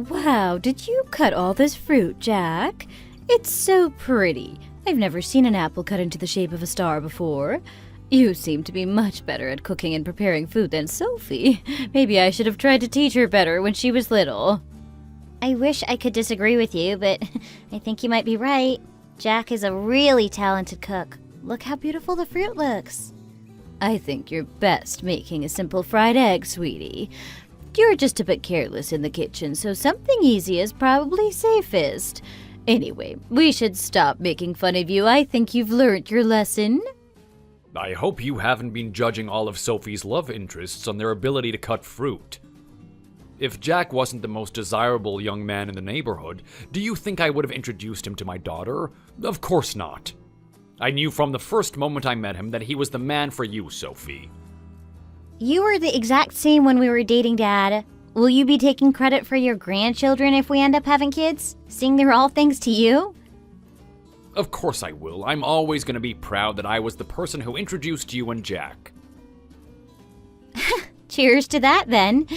Wow, did you cut all this fruit, Jack? It's so pretty. I've never seen an apple cut into the shape of a star before. You seem to be much better at cooking and preparing food than Sophie. Maybe I should have tried to teach her better when she was little. I wish I could disagree with you, but I think you might be right. Jack is a really talented cook. Look how beautiful the fruit looks. I think you're best making a simple fried egg, sweetie. You're just a bit careless in the kitchen, so something easy is probably safest. Anyway, we should stop making fun of you. I think you've learned your lesson. I hope you haven't been judging all of Sophie's love interests on their ability to cut fruit. If Jack wasn't the most desirable young man in the neighborhood, do you think I would have introduced him to my daughter? Of course not. I knew from the first moment I met him that he was the man for you, Sophie. You were the exact same when we were dating, Dad. Will you be taking credit for your grandchildren if we end up having kids? Seeing they're all thanks to you? Of course I will. I'm always going to be proud that I was the person who introduced you and Jack. Cheers to that, then.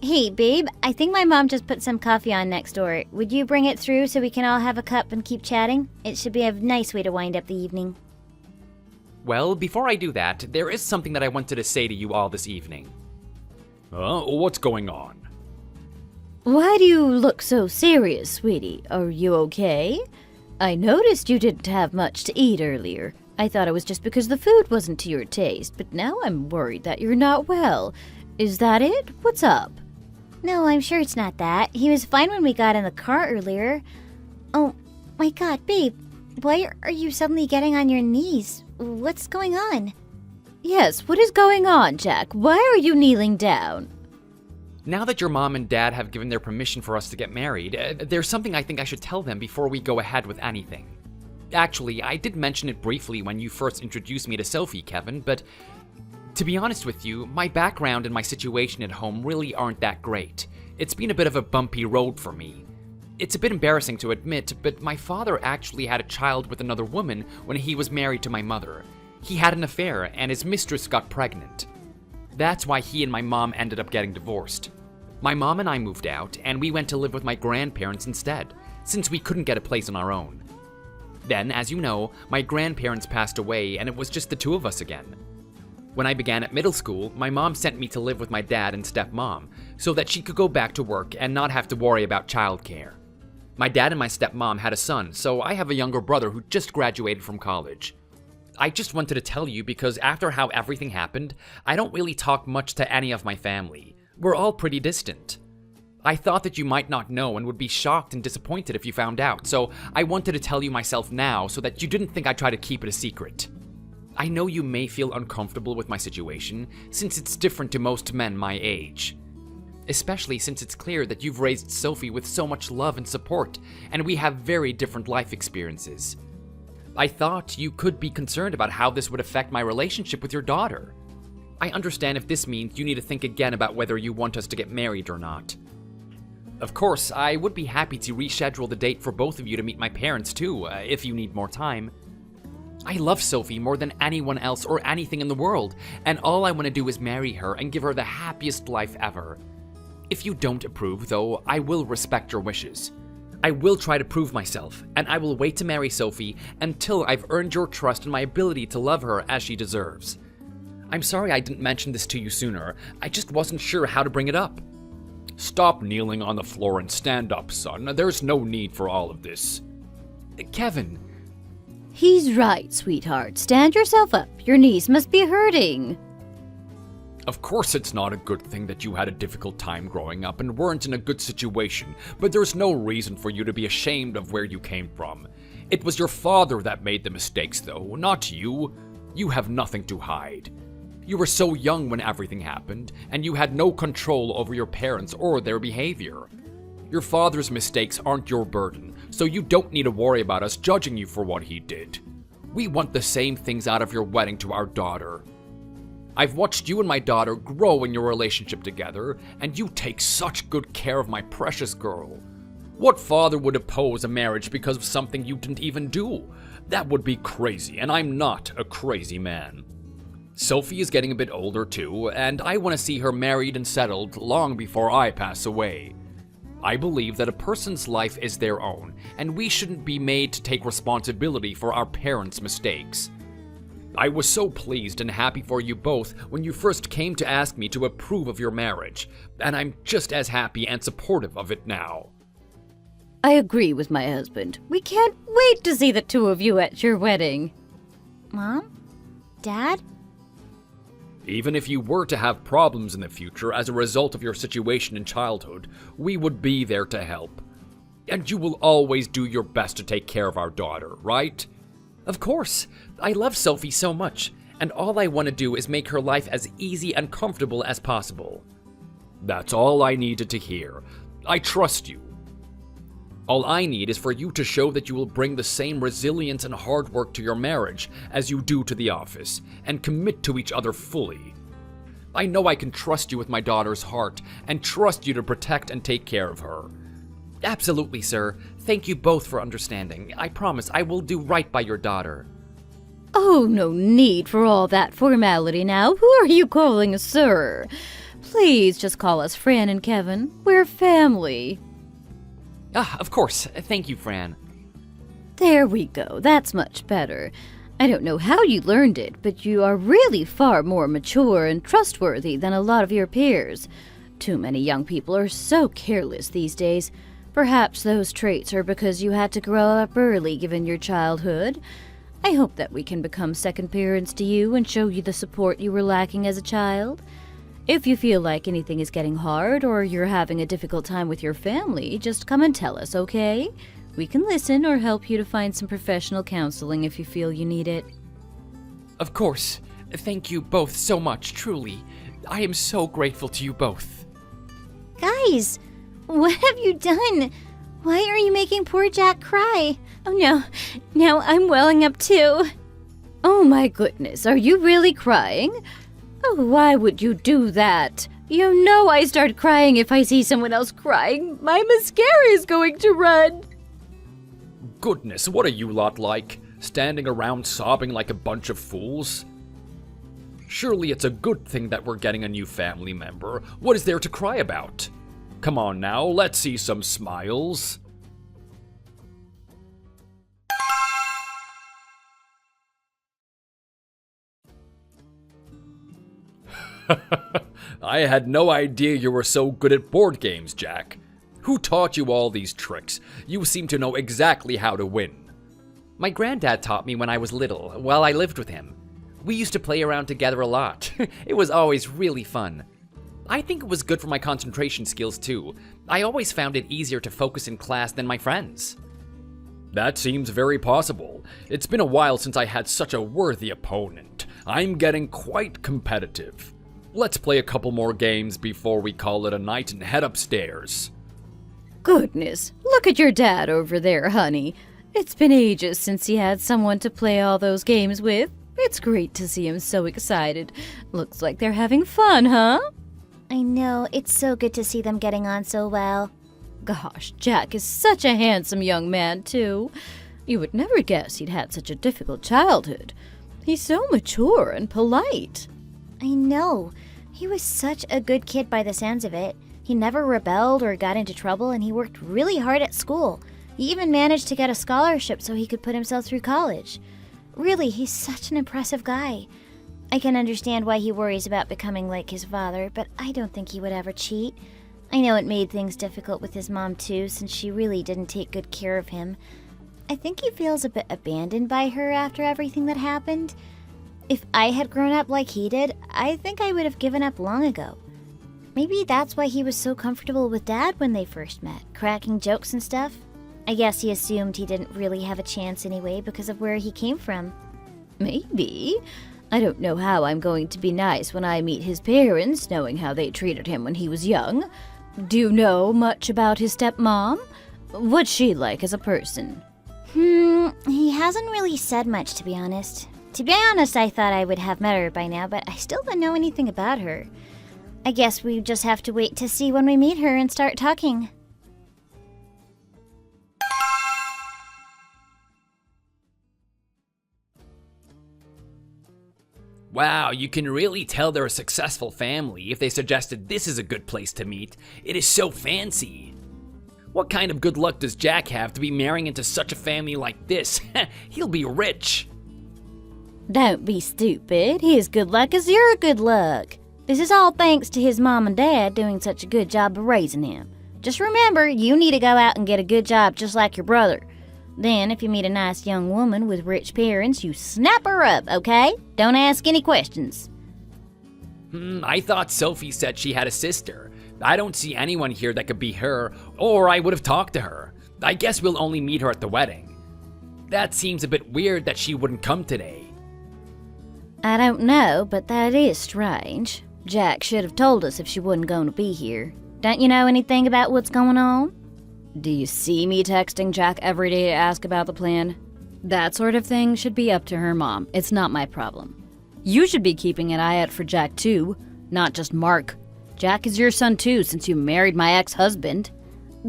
Hey, babe, I think my mom just put some coffee on next door. Would you bring it through so we can all have a cup and keep chatting? It should be a nice way to wind up the evening. Well, before I do that, there is something that I wanted to say to you all this evening. What's going on? Why do you look so serious, sweetie? Are you okay? I noticed you didn't have much to eat earlier. I thought it was just because the food wasn't to your taste, but now I'm worried that you're not well. Is that it? What's up? No, I'm sure it's not that. He was fine when we got in the car earlier. Oh, my God, babe. Why are you suddenly getting on your knees? What's going on? Yes, what is going on, Jack? Why are you kneeling down? Now that your mom and dad have given their permission for us to get married, there's something I think I should tell them before we go ahead with anything. Actually, I did mention it briefly when you first introduced me to Sophie, Kevin, but to be honest with you, my background and my situation at home really aren't that great. It's been a bit of a bumpy road for me. It's a bit embarrassing to admit, but my father actually had a child with another woman when he was married to my mother. He had an affair, and his mistress got pregnant. That's why he and my mom ended up getting divorced. My mom and I moved out, and we went to live with my grandparents instead, since we couldn't get a place on our own. Then, as you know, my grandparents passed away, and it was just the two of us again. When I began at middle school, my mom sent me to live with my dad and stepmom, so that she could go back to work and not have to worry about childcare. My dad and my stepmom had a son, so I have a younger brother who just graduated from college. I just wanted to tell you because after how everything happened, I don't really talk much to any of my family. We're all pretty distant. I thought that you might not know and would be shocked and disappointed if you found out, so I wanted to tell you myself now so that you didn't think I tried to keep it a secret. I know you may feel uncomfortable with my situation, since it's different to most men my age. Especially since it's clear that you've raised Sophie with so much love and support, and we have very different life experiences. I thought you could be concerned about how this would affect my relationship with your daughter. I understand if this means you need to think again about whether you want us to get married or not. Of course, I would be happy to reschedule the date for both of you to meet my parents too, if you need more time. I love Sophie more than anyone else or anything in the world, and all I want to do is marry her and give her the happiest life ever. If you don't approve, though, I will respect your wishes. I will try to prove myself, and I will wait to marry Sophie until I've earned your trust and my ability to love her as she deserves. I'm sorry I didn't mention this to you sooner. I just wasn't sure how to bring it up. Stop kneeling on the floor and stand up, son. There's no need for all of this. Kevin. He's right, sweetheart. Stand yourself up. Your knees must be hurting. Of course it's not a good thing that you had a difficult time growing up and weren't in a good situation, but there's no reason for you to be ashamed of where you came from. It was your father that made the mistakes, though, not you. You have nothing to hide. You were so young when everything happened, and you had no control over your parents or their behavior. Your father's mistakes aren't your burden, so you don't need to worry about us judging you for what he did. We want the same things out of your wedding to our daughter. I've watched you and my daughter grow in your relationship together, and you take such good care of my precious girl. What father would oppose a marriage because of something you didn't even do? That would be crazy, and I'm not a crazy man. Sophie is getting a bit older too, and I want to see her married and settled long before I pass away. I believe that a person's life is their own, and we shouldn't be made to take responsibility for our parents' mistakes. I was so pleased and happy for you both when you first came to ask me to approve of your marriage, and I'm just as happy and supportive of it now. I agree with my husband. We can't wait to see the two of you at your wedding. Mom? Dad? Even if you were to have problems in the future as a result of your situation in childhood, we would be there to help. And you will always do your best to take care of our daughter, right? Of course. I love Sophie so much, and all I want to do is make her life as easy and comfortable as possible. That's all I needed to hear. I trust you. All I need is for you to show that you will bring the same resilience and hard work to your marriage as you do to the office, and commit to each other fully. I know I can trust you with my daughter's heart, and trust you to protect and take care of her. Absolutely, sir. Thank you both for understanding. I promise I will do right by your daughter. Oh, no need for all that formality now. Who are you calling a sir? Please just call us Fran and Kevin. We're family. Of course. Thank you, Fran. There we go. That's much better. I don't know how you learned it, but you are really far more mature and trustworthy than a lot of your peers. Too many young people are so careless these days. Perhaps those traits are because you had to grow up early given your childhood. I hope that we can become second parents to you and show you the support you were lacking as a child. If you feel like anything is getting hard or you're having a difficult time with your family, just come and tell us, okay? We can listen or help you to find some professional counseling if you feel you need it. Of course. Thank you both so much, truly. I am so grateful to you both. Guys, what have you done? Why are you making poor Jack cry? Oh no, now I'm welling up too. Oh my goodness, are you really crying? Oh, why would you do that? You know I start crying if I see someone else crying. My mascara is going to run. Goodness, what are you lot like? Standing around sobbing like a bunch of fools? Surely it's a good thing that we're getting a new family member. What is there to cry about? Come on now, let's see some smiles. I had no idea you were so good at board games, Jack. Who taught you all these tricks? You seem to know exactly how to win. My granddad taught me when I was little, while I lived with him. We used to play around together a lot. It was always really fun. I think it was good for my concentration skills too. I always found it easier to focus in class than my friends. That seems very possible. It's been a while since I had such a worthy opponent. I'm getting quite competitive. Let's play a couple more games before we call it a night and head upstairs. Goodness, look at your dad over there, honey. It's been ages since he had someone to play all those games with. It's great to see him so excited. Looks like they're having fun, huh? I know, it's so good to see them getting on so well. Gosh, Jack is such a handsome young man, too. You would never guess he'd had such a difficult childhood. He's so mature and polite. I know. He was such a good kid by the sounds of it. He never rebelled or got into trouble, and he worked really hard at school. He even managed to get a scholarship so he could put himself through college. Really, he's such an impressive guy. I can understand why he worries about becoming like his father, but I don't think he would ever cheat. I know it made things difficult with his mom too, since she really didn't take good care of him. I think he feels a bit abandoned by her after everything that happened. If I had grown up like he did, I think I would have given up long ago. Maybe that's why he was so comfortable with Dad when they first met, cracking jokes and stuff. I guess he assumed he didn't really have a chance anyway because of where he came from. Maybe. I don't know how I'm going to be nice when I meet his parents, knowing how they treated him when he was young. Do you know much about his stepmom? What's she like as a person? He hasn't really said much, to be honest. To be honest, I thought I would have met her by now, but I still don't know anything about her. I guess we just have to wait to see when we meet her and start talking. Wow, you can really tell they're a successful family if they suggested this is a good place to meet. It is so fancy. What kind of good luck does Jack have to be marrying into such a family like this? He'll be rich. Don't be stupid. His good luck is your good luck. This is all thanks to his mom and dad doing such a good job of raising him. Just remember, you need to go out and get a good job just like your brother. Then, if you meet a nice young woman with rich parents, you snap her up, okay? Don't ask any questions. I thought Sophie said she had a sister. I don't see anyone here that could be her, or I would have talked to her. I guess we'll only meet her at the wedding. That seems a bit weird that she wouldn't come today. I don't know, but that is strange. Jack should have told us if she wasn't going to be here. Don't you know anything about what's going on? Do you see me texting Jack every day to ask about the plan? That sort of thing should be up to her mom. It's not my problem. You should be keeping an eye out for Jack too, not just Mark. Jack is your son too, since you married my ex-husband.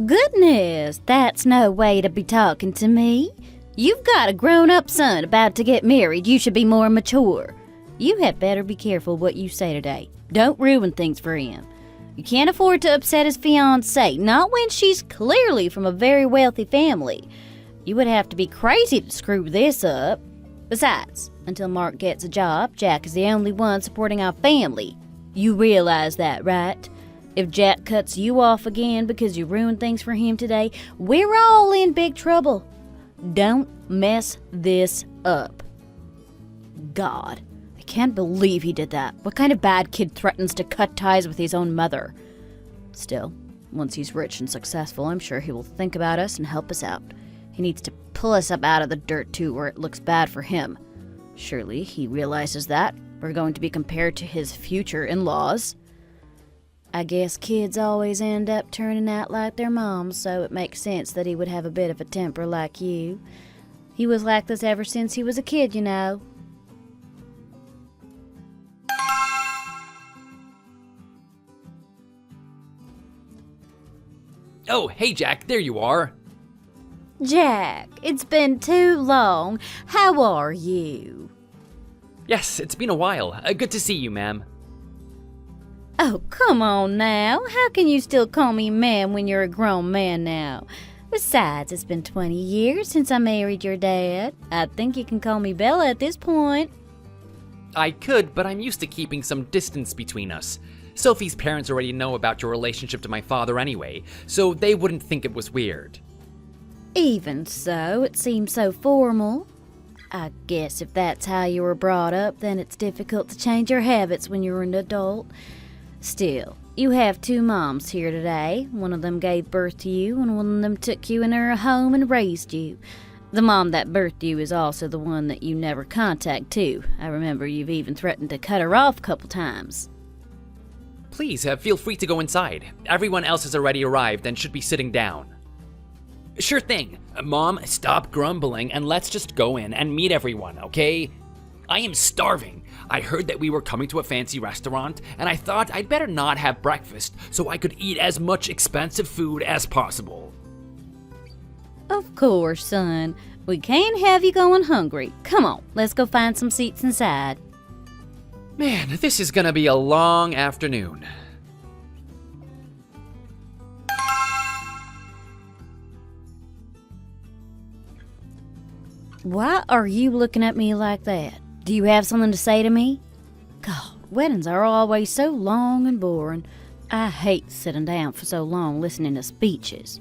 Goodness, that's no way to be talking to me. You've got a grown-up son about to get married. You should be more mature. You had better be careful what you say today. Don't ruin things for him. You can't afford to upset his fiancée, not when she's clearly from a very wealthy family. You would have to be crazy to screw this up. Besides, until Mark gets a job, Jack is the only one supporting our family. You realize that, right? If Jack cuts you off again because you ruined things for him today, we're all in big trouble. Don't mess this up. God, I can't believe he did that. What kind of bad kid threatens to cut ties with his own mother? Still, once he's rich and successful, I'm sure he will think about us and help us out. He needs to pull us up out of the dirt too, where it looks bad for him. Surely he realizes that. We're going to be compared to his future in-laws. I guess kids always end up turning out like their moms, so it makes sense that he would have a bit of a temper like you. He was like this ever since he was a kid, you know. Oh, hey Jack, there you are. Jack, it's been too long. How are you? Yes, it's been a while. Good to see you, ma'am. Oh, come on now. How can you still call me ma'am when you're a grown man now? Besides, it's been 20 years since I married your dad. I think you can call me Bella at this point. I could, but I'm used to keeping some distance between us. Sophie's parents already know about your relationship to my father anyway, so they wouldn't think it was weird. Even so, it seems so formal. I guess if that's how you were brought up, then it's difficult to change your habits when you're an adult. Still, you have two moms here today. One of them gave birth to you, and one of them took you in her home and raised you. The mom that birthed you is also the one that you never contact, too. I remember you've even threatened to cut her off a couple times. Please, feel free to go inside. Everyone else has already arrived and should be sitting down. Sure thing. Mom, stop grumbling and let's just go in and meet everyone, okay? I am starving. I heard that we were coming to a fancy restaurant, and I thought I'd better not have breakfast so I could eat as much expensive food as possible. Of course, son. We can't have you going hungry. Come on, let's go find some seats inside. Man, this is gonna be a long afternoon. Why are you looking at me like that? Do you have something to say to me? God, weddings are always so long and boring. I hate sitting down for so long listening to speeches.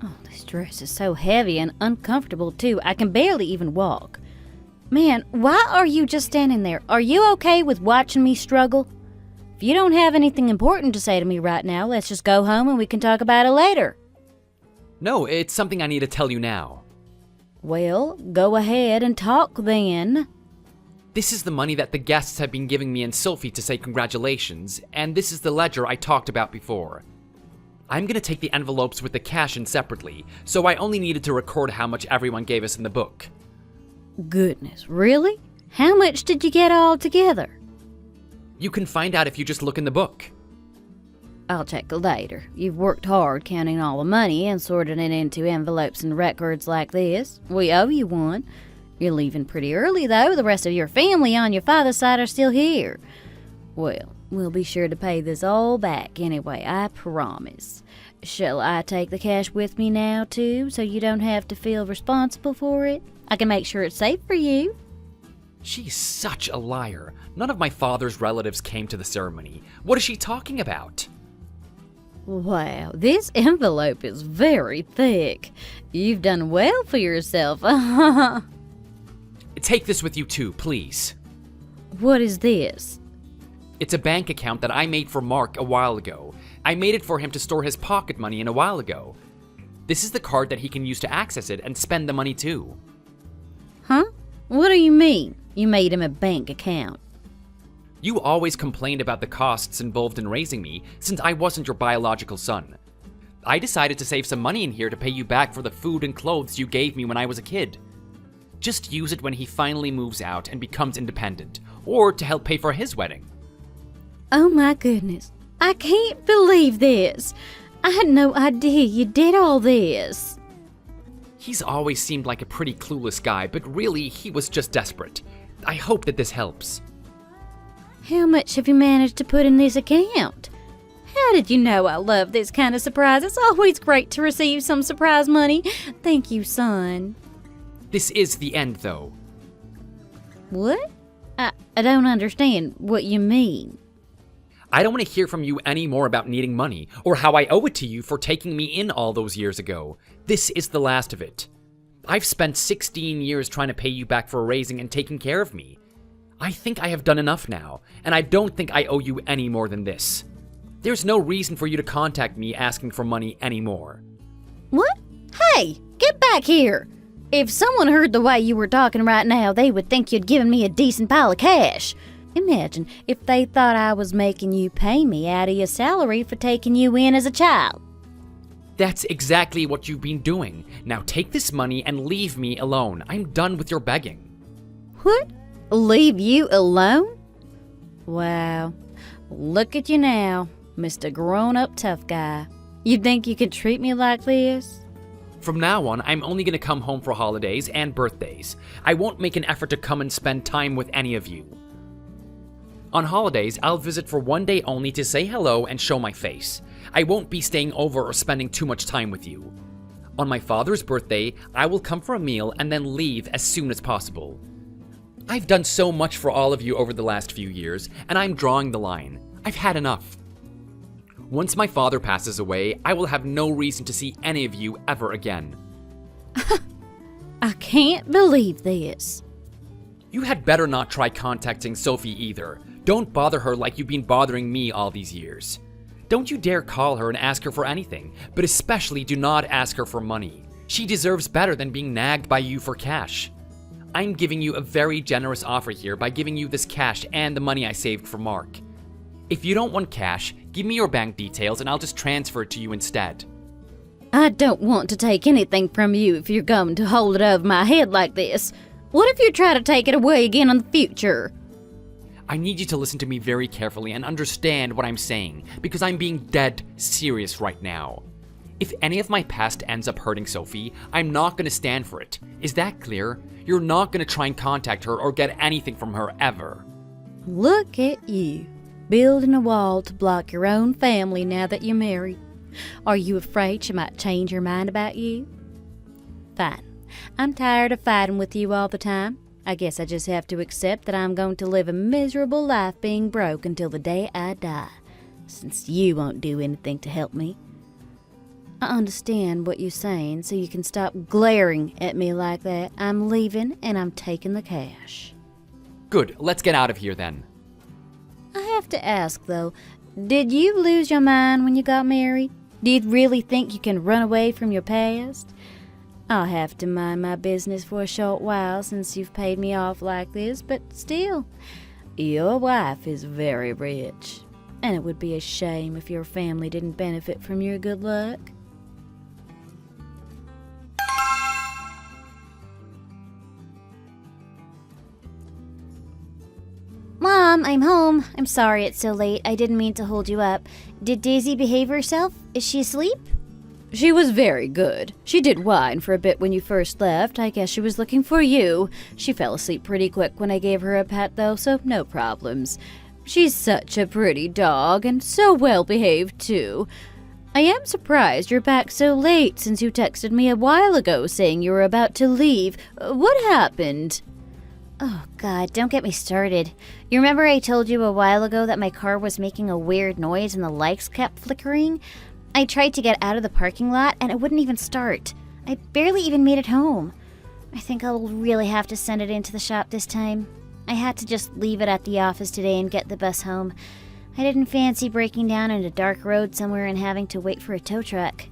Oh, this dress is so heavy and uncomfortable, too. I can barely even walk. Man, why are you just standing there? Are you okay with watching me struggle? If you don't have anything important to say to me right now, let's just go home and we can talk about it later. No, it's something I need to tell you now. Well, go ahead and talk then. This is the money that the guests have been giving me and Sophie to say congratulations, and this is the ledger I talked about before. I'm gonna take the envelopes with the cash in separately, so I only needed to record how much everyone gave us in the book. Goodness, really? How much did you get all together? You can find out if you just look in the book. I'll check later. You've worked hard counting all the money and sorting it into envelopes and records like this. We owe you one. You're leaving pretty early, though. The rest of your family on your father's side are still here. Well, We'll be sure to pay this all back anyway, I promise. Shall I take the cash with me now, too, so you don't have to feel responsible for it? I can make sure it's safe for you. She's such a liar. None of my father's relatives came to the ceremony. What is she talking about? Wow, this envelope is very thick. You've done well for yourself. Take this with you too, please. What is this? It's a bank account that I made for Mark a while ago. I made it for him to store his pocket money in a while ago. This is the card that he can use to access it and spend the money too. Huh? What do you mean? You made him a bank account. You always complained about the costs involved in raising me since I wasn't your biological son. I decided to save some money in here to pay you back for the food and clothes you gave me when I was a kid. Just use it when he finally moves out and becomes independent, or to help pay for his wedding. Oh my goodness. I can't believe this. I had no idea you did all this. He's always seemed like a pretty clueless guy, but really, he was just desperate. I hope that this helps. How much have you managed to put in this account? How did you know I love this kind of surprise? It's always great to receive some surprise money. Thank you, son. This is the end, though. What? I don't understand what you mean. I don't want to hear from you any more about needing money, or how I owe it to you for taking me in all those years ago. This is the last of it. I've spent 16 years trying to pay you back for raising and taking care of me. I think I have done enough now, and I don't think I owe you any more than this. There's no reason for you to contact me asking for money anymore. What? Hey, get back here! If someone heard the way you were talking right now, they would think you'd given me a decent pile of cash. Imagine if they thought I was making you pay me out of your salary for taking you in as a child. That's exactly what you've been doing. Now take this money and leave me alone. I'm done with your begging. What? Leave you alone? Wow. Look at you now, Mr. Grown-up tough guy. You think you could treat me like this? From now on, I'm only going to come home for holidays and birthdays. I won't make an effort to come and spend time with any of you. On holidays, I'll visit for one day only to say hello and show my face. I won't be staying over or spending too much time with you. On my father's birthday, I will come for a meal and then leave as soon as possible. I've done so much for all of you over the last few years, and I'm drawing the line. I've had enough. Once my father passes away, I will have no reason to see any of you ever again. I can't believe this. You had better not try contacting Sophie either. Don't bother her like you've been bothering me all these years. Don't you dare call her and ask her for anything, but especially do not ask her for money. She deserves better than being nagged by you for cash. I'm giving you a very generous offer here by giving you this cash and the money I saved for Mark. If you don't want cash, give me your bank details and I'll just transfer it to you instead. I don't want to take anything from you if you're going to hold it over my head like this. What if you try to take it away again in the future? I need you to listen to me very carefully and understand what I'm saying, because I'm being dead serious right now. If any of my past ends up hurting Sophie, I'm not going to stand for it. Is that clear? You're not going to try and contact her or get anything from her ever. Look at you, building a wall to block your own family now that you're married. Are you afraid she might change her mind about you? Fine. I'm tired of fighting with you all the time. I guess I just have to accept that I'm going to live a miserable life being broke until the day I die, since you won't do anything to help me. I understand what you're saying, so you can stop glaring at me like that. I'm leaving and I'm taking the cash. Good, let's get out of here then. I have to ask, though, did you lose your mind when you got married? Do you really think you can run away from your past? I'll have to mind my business for a short while since you've paid me off like this, but still, your wife is very rich, and it would be a shame if your family didn't benefit from your good luck. Mom, I'm home. I'm sorry it's so late. I didn't mean to hold you up. Did Daisy behave herself? Is she asleep? She was very good. She did whine for a bit when you first left. I guess she was looking for you. She fell asleep pretty quick when I gave her a pat, though, so no problems. She's such a pretty dog, and so well behaved, too. I am surprised you're back so late since you texted me a while ago saying you were about to leave. What happened? Oh, God, don't get me started. You remember I told you a while ago that my car was making a weird noise and the lights kept flickering? I tried to get out of the parking lot and it wouldn't even start. I barely even made it home. I think I'll really have to send it into the shop this time. I had to just leave it at the office today and get the bus home. I didn't fancy breaking down in a dark road somewhere and having to wait for a tow truck.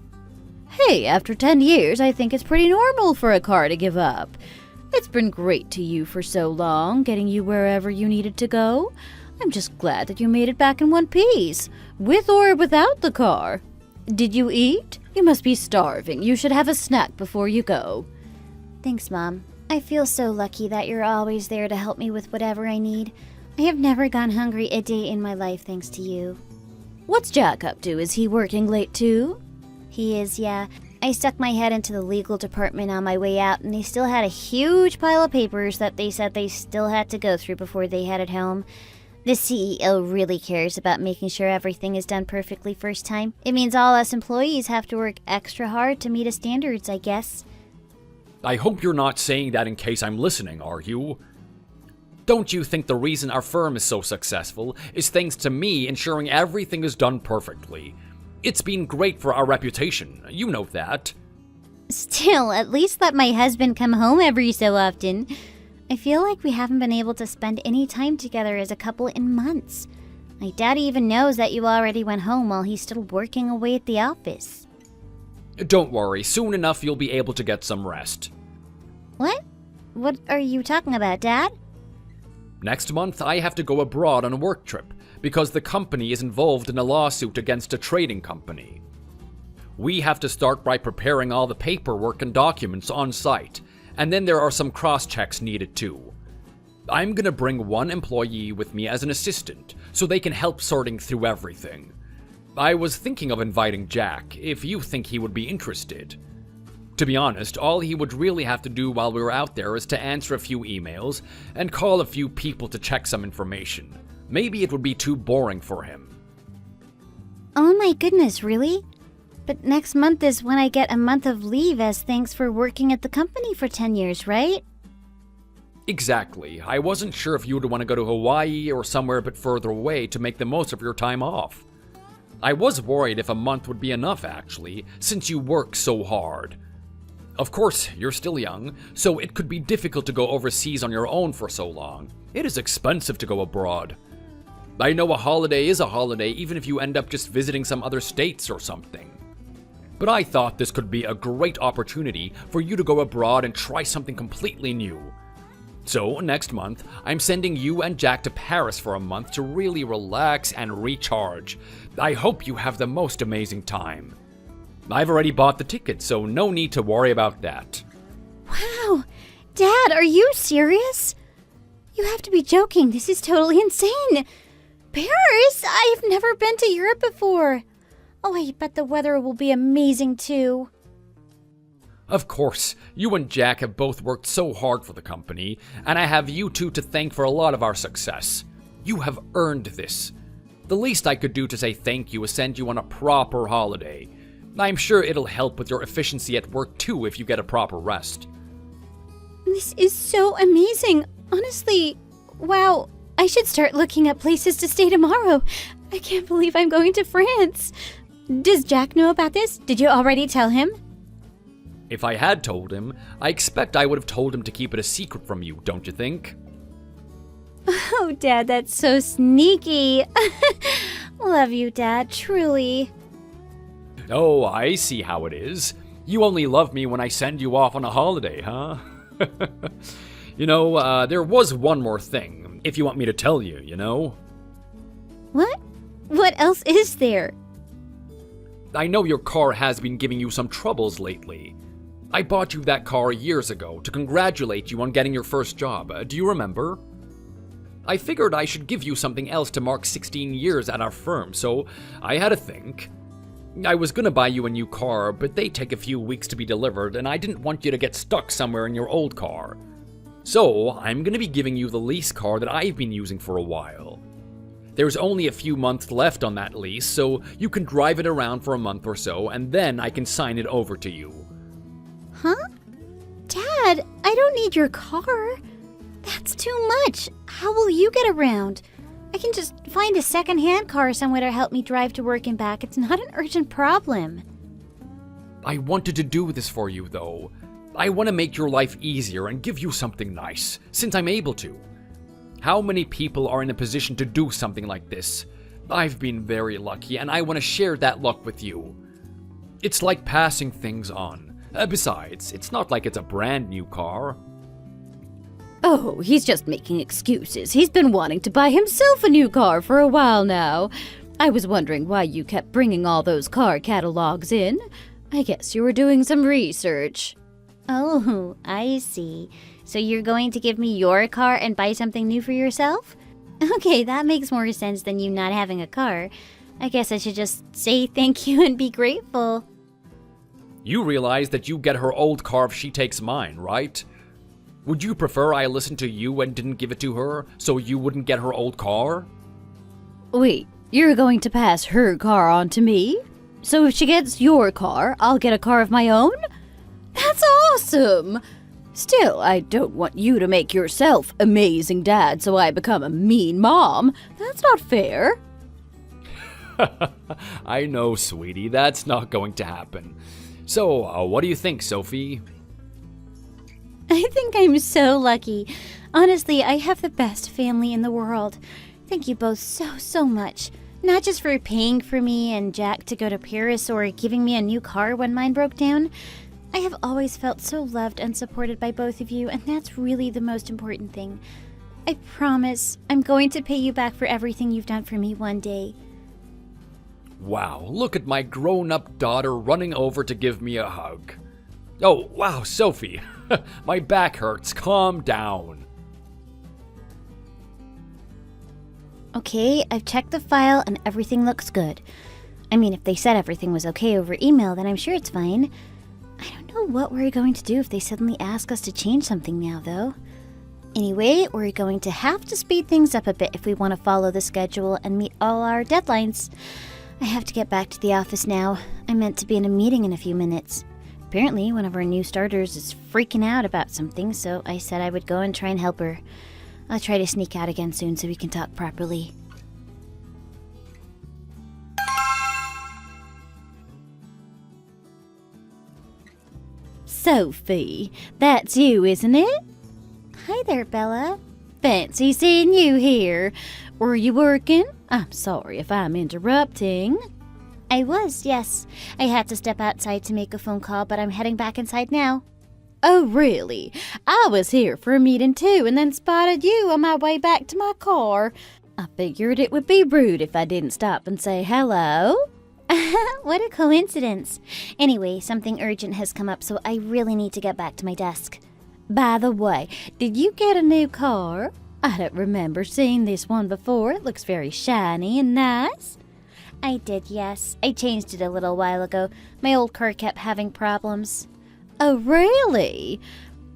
Hey, after 10 years, I think it's pretty normal for a car to give up. It's been great to you for so long, getting you wherever you needed to go. I'm just glad that you made it back in one piece, with or without the car. Did you eat? You must be starving. You should have a snack before you go. Thanks, Mom. I feel so lucky that you're always there to help me with whatever I need. I have never gone hungry a day in my life thanks to you. What's Jack up to? Is he working late too? He is, yeah. I stuck my head into the legal department on my way out, and they still had a huge pile of papers that they said they still had to go through before they headed home. The CEO really cares about making sure everything is done perfectly first time. It means all us employees have to work extra hard to meet his standards, I guess. I hope you're not saying that in case I'm listening, are you? Don't you think the reason our firm is so successful is thanks to me ensuring everything is done perfectly? It's been great for our reputation, you know that. Still, at least let my husband come home every so often. I feel like we haven't been able to spend any time together as a couple in months. My daddy even knows that you already went home while he's still working away at the office. Don't worry, soon enough you'll be able to get some rest. What? What are you talking about, Dad? Next month, I have to go abroad on a work trip because the company is involved in a lawsuit against a trading company. We have to start by preparing all the paperwork and documents on site, and then there are some cross-checks needed too. I'm gonna bring one employee with me as an assistant so they can help sorting through everything. I was thinking of inviting Jack, if you think he would be interested. To be honest, all he would really have to do while we were out there is to answer a few emails and call a few people to check some information. Maybe it would be too boring for him. Oh my goodness, really? But next month is when I get a month of leave as thanks for working at the company for 10 years, right? Exactly. I wasn't sure if you would want to go to Hawaii or somewhere a bit further away to make the most of your time off. I was worried if a month would be enough, actually, since you work so hard. Of course, you're still young, so it could be difficult to go overseas on your own for so long. It is expensive to go abroad. I know a holiday is a holiday even if you end up just visiting some other states or something. But I thought this could be a great opportunity for you to go abroad and try something completely new. So, next month, I'm sending you and Jack to Paris for a month to really relax and recharge. I hope you have the most amazing time. I've already bought the ticket, so no need to worry about that. Wow! Dad, are you serious? You have to be joking. This is totally insane. Paris? I've never been to Europe before. Oh, I bet the weather will be amazing too. Of course, you and Jack have both worked so hard for the company, and I have you two to thank for a lot of our success. You have earned this. The least I could do to say thank you is send you on a proper holiday. I'm sure it'll help with your efficiency at work too if you get a proper rest. This is so amazing. Honestly, wow. I should start looking up places to stay tomorrow. I can't believe I'm going to France. Does Jack know about this? Did you already tell him? If I had told him, I expect I would have told him to keep it a secret from you, don't you think? Oh, Dad, that's so sneaky. Love you, Dad, truly. Oh, I see how it is. You only love me when I send you off on a holiday, huh? You know, there was one more thing, if you want me to tell you, you know? What? What else is there? I know your car has been giving you some troubles lately. I bought you that car years ago to congratulate you on getting your first job. Do you remember? I figured I should give you something else to mark 16 years at our firm, so I had to think. I was gonna buy you a new car, but they take a few weeks to be delivered, and I didn't want you to get stuck somewhere in your old car. So, I'm gonna be giving you the lease car that I've been using for a while. There's only a few months left on that lease, so you can drive it around for a month or so, and then I can sign it over to you. Huh? Dad, I don't need your car. That's too much. How will you get around? I can just find a second-hand car somewhere to help me drive to work and back. It's not an urgent problem. I wanted to do this for you, though. I want to make your life easier and give you something nice, since I'm able to. How many people are in a position to do something like this? I've been very lucky, and I want to share that luck with you. It's like passing things on. Besides, it's not like it's a brand new car. Oh, he's just making excuses. He's been wanting to buy himself a new car for a while now. I was wondering why you kept bringing all those car catalogs in. I guess you were doing some research. Oh, I see. So you're going to give me your car and buy something new for yourself? Okay, that makes more sense than you not having a car. I guess I should just say thank you and be grateful. You realize that you get her old car if she takes mine, right? Would you prefer I listened to you and didn't give it to her, so you wouldn't get her old car? Wait, you're going to pass her car on to me? So if she gets your car, I'll get a car of my own? That's awesome! Still, I don't want you to make yourself amazing dad so I become a mean mom. That's not fair. I know, sweetie, that's not going to happen. So, what do you think, Sophie? I think I'm so lucky. Honestly, I have the best family in the world. Thank you both so much. Not just for paying for me and Jack to go to Paris or giving me a new car when mine broke down. I have always felt so loved and supported by both of you, and that's really the most important thing. I promise I'm going to pay you back for everything you've done for me one day. Wow, look at my grown-up daughter running over to give me a hug. Oh, wow, Sophie, my back hurts. Calm down. Okay, I've checked the file and everything looks good. I mean, if they said everything was okay over email, then I'm sure it's fine. I don't know what we're going to do if they suddenly ask us to change something now, though. Anyway, we're going to have to speed things up a bit if we want to follow the schedule and meet all our deadlines. I have to get back to the office now. I'm meant to be in a meeting in a few minutes. Apparently, one of our new starters is freaking out about something, so I said I would go and try and help her. I'll try to sneak out again soon so we can talk properly. Sophie, that's you, isn't it? Hi there, Bella. Fancy seeing you here. Were you working? I'm sorry if I'm interrupting. I was, yes. I had to step outside to make a phone call, but I'm heading back inside now. Oh, really? I was here for a meeting too and then spotted you on my way back to my car. I figured it would be rude if I didn't stop and say hello. What a coincidence. Anyway, something urgent has come up, so I really need to get back to my desk. By the way, did you get a new car? I don't remember seeing this one before. It looks very shiny and nice. I did, yes. I changed it a little while ago. My old car kept having problems. Oh, really?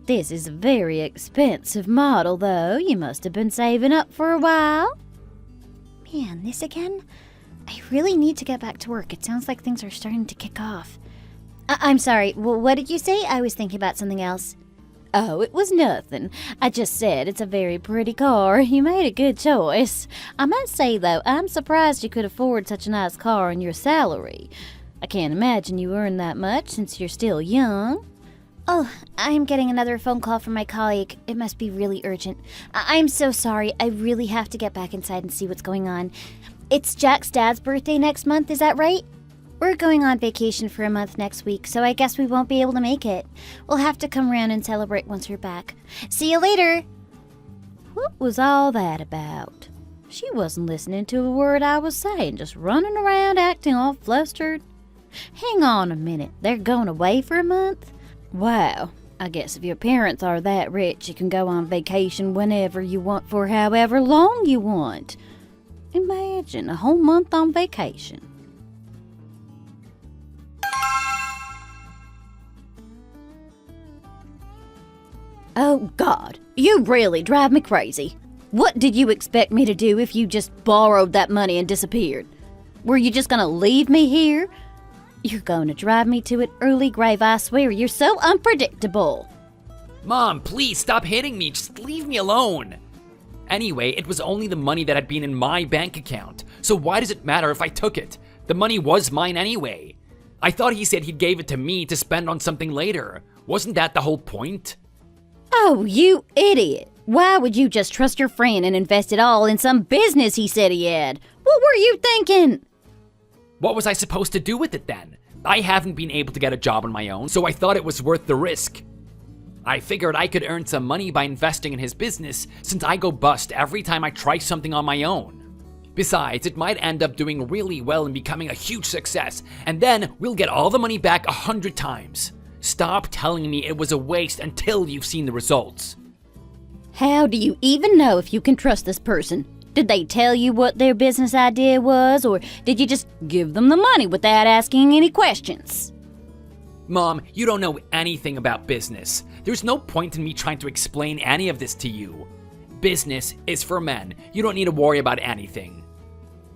This is a very expensive model, though. You must have been saving up for a while. Man, this again? I really need to get back to work. It sounds like things are starting to kick off. I'm sorry, what did you say? I was thinking about something else. Oh, it was nothing. I just said it's a very pretty car. You made a good choice. I must say, though, I'm surprised you could afford such a nice car on your salary. I can't imagine you earn that much since you're still young. Oh, I'm getting another phone call from my colleague. It must be really urgent. I'm so sorry. I really have to get back inside and see what's going on. It's Jack's dad's birthday next month, is that right? We're going on vacation for a month next week, so I guess we won't be able to make it. We'll have to come around and celebrate once we're back. See you later! What was all that about? She wasn't listening to a word I was saying, just running around acting all flustered. Hang on a minute, they're going away for a month? Wow, I guess if your parents are that rich, you can go on vacation whenever you want for however long you want. Imagine a whole month on vacation. Oh, God, you really drive me crazy. What did you expect me to do if you just borrowed that money and disappeared? Were you just gonna leave me here? You're going to drive me to an early grave, I swear. You're so unpredictable. Mom, please stop hitting me. Just leave me alone. Anyway, it was only the money that had been in my bank account. So why does it matter if I took it? The money was mine anyway. I thought he said he gave it to me to spend on something later. Wasn't that the whole point? Oh, you idiot. Why would you just trust your friend and invest it all in some business he said he had? What were you thinking? What was I supposed to do with it then? I haven't been able to get a job on my own, so I thought it was worth the risk. I figured I could earn some money by investing in his business since I go bust every time I try something on my own. Besides, it might end up doing really well and becoming a huge success, and then we'll get all the money back 100 times. Stop telling me it was a waste until you've seen the results. How do you even know if you can trust this person? Did they tell you what their business idea was, or did you just give them the money without asking any questions? Mom, you don't know anything about business. There's no point in me trying to explain any of this to you. Business is for men. You don't need to worry about anything.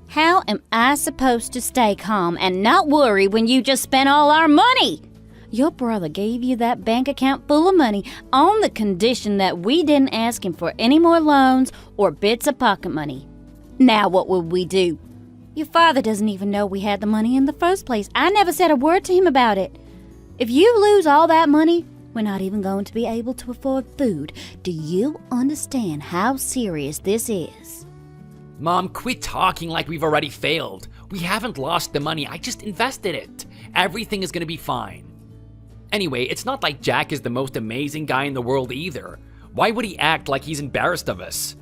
How am I supposed to stay calm and not worry when you just spent all our money? Your brother gave you that bank account full of money on the condition that we didn't ask him for any more loans or bits of pocket money. Now what would we do? Your father doesn't even know we had the money in the first place. I never said a word to him about it. If you lose all that money, we're not even going to be able to afford food. Do you understand how serious this is? Mom, quit talking like we've already failed. We haven't lost the money, I just invested it. Everything is gonna be fine. Anyway, it's not like Jack is the most amazing guy in the world either. Why would he act like he's embarrassed of us?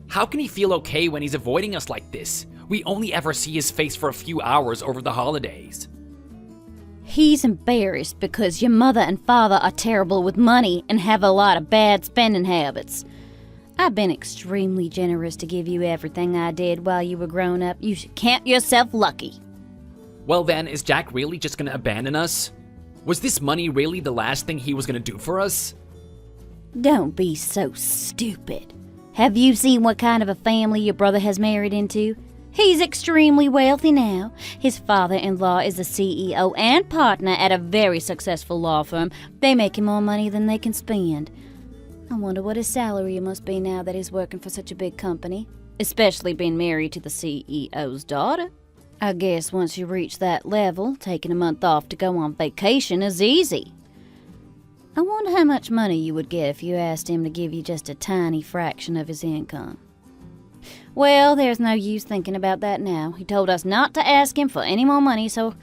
How can he feel okay when he's avoiding us like this? We only ever see his face for a few hours over the holidays. He's embarrassed because your mother and father are terrible with money and have a lot of bad spending habits. I've been extremely generous to give you everything I did while you were growing up. You should count yourself lucky. Well then, is Jack really just gonna abandon us? Was this money really the last thing he was gonna do for us? Don't be so stupid. Have you seen what kind of a family your brother has married into? He's extremely wealthy now. His father-in-law is a CEO and partner at a very successful law firm. They make him more money than they can spend. I wonder what his salary must be now that he's working for such a big company, especially being married to the CEO's daughter. I guess once you reach that level, taking a month off to go on vacation is easy. I wonder how much money you would get if you asked him to give you just a tiny fraction of his income. Well, there's no use thinking about that now. He told us not to ask him for any more money, so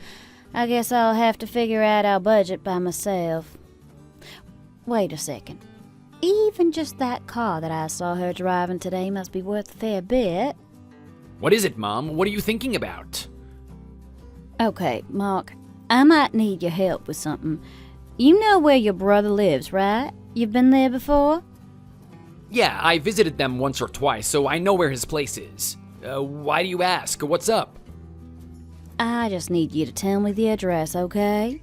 I guess I'll have to figure out our budget by myself. Wait a second. Even just that car that I saw her driving today must be worth a fair bit. What is it, Mom? What are you thinking about? Okay, Mark, I might need your help with something. You know where your brother lives, right? You've been there before? Yeah, I visited them once or twice, so I know where his place is. Why do you ask? What's up? I just need you to tell me the address, okay?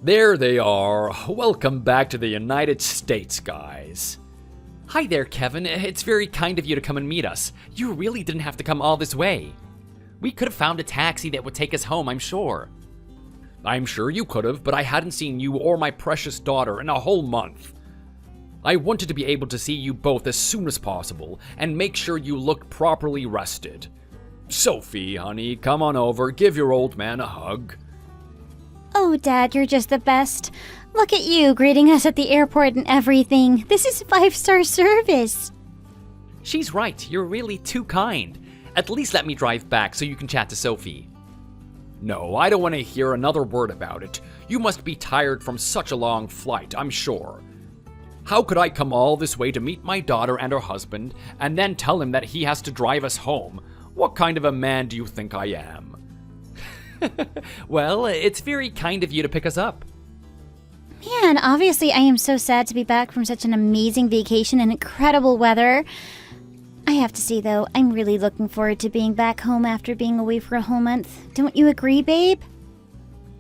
There they are. Welcome back to the United States, guys. Hi there, Kevin. It's very kind of you to come and meet us. You really didn't have to come all this way. We could have found a taxi that would take us home, I'm sure. I'm sure you could have, but I hadn't seen you or my precious daughter in a whole month. I wanted to be able to see you both as soon as possible and make sure you looked properly rested. Sophie, honey, come on over, give your old man a hug. Oh, Dad, you're just the best. Look at you greeting us at the airport and everything. This is 5-star service. She's right. You're really too kind. At least let me drive back so you can chat to Sophie. No, I don't want to hear another word about it. You must be tired from such a long flight, I'm sure. How could I come all this way to meet my daughter and her husband, and then tell him that he has to drive us home? What kind of a man do you think I am? Well, it's very kind of you to pick us up. Man, obviously I am so sad to be back from such an amazing vacation and incredible weather. I have to say, though, I'm really looking forward to being back home after being away for a whole month. Don't you agree, babe?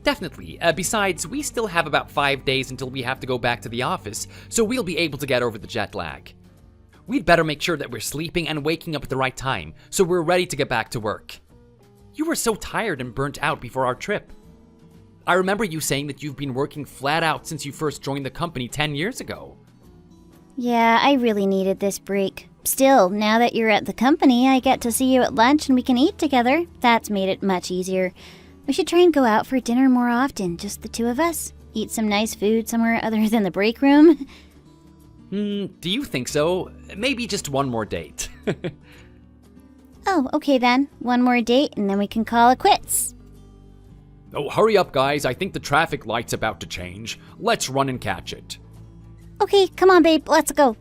Definitely. Besides, we still have about 5 days until we have to go back to the office, so we'll be able to get over the jet lag. We'd better make sure that we're sleeping and waking up at the right time, so we're ready to get back to work. You were so tired and burnt out before our trip. I remember you saying that you've been working flat out since you first joined the company 10 years ago. Yeah, I really needed this break. Still, now that you're at the company, I get to see you at lunch and we can eat together. That's made it much easier. We should try and go out for dinner more often, just the two of us. Eat some nice food somewhere other than the break room. Do you think so? Maybe just one more date. Oh, okay then. One more date and then we can call it quits. Oh, hurry up, guys. I think the traffic light's about to change. Let's run and catch it. Okay, come on, babe. Let's go.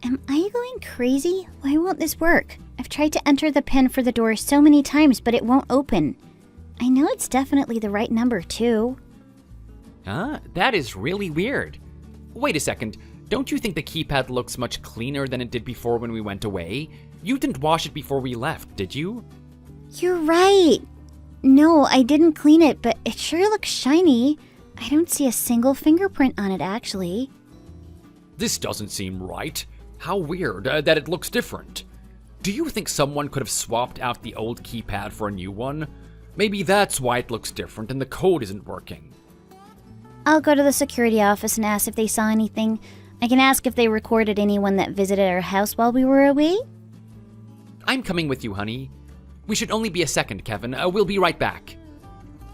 Am I going crazy? Why won't this work? I've tried to enter the PIN for the door so many times, but it won't open. I know it's definitely the right number, too. Huh? That is really weird. Wait a second. Don't you think the keypad looks much cleaner than it did before when we went away? You didn't wash it before we left, did you? You're right. No, I didn't clean it, but it sure looks shiny. I don't see a single fingerprint on it, actually. This doesn't seem right. How weird that it looks different. Do you think someone could have swapped out the old keypad for a new one? Maybe that's why it looks different and the code isn't working. I'll go to the security office and ask if they saw anything. I can ask if they recorded anyone that visited our house while we were away. I'm coming with you, honey. We should only be a second, Kevin. We'll be right back.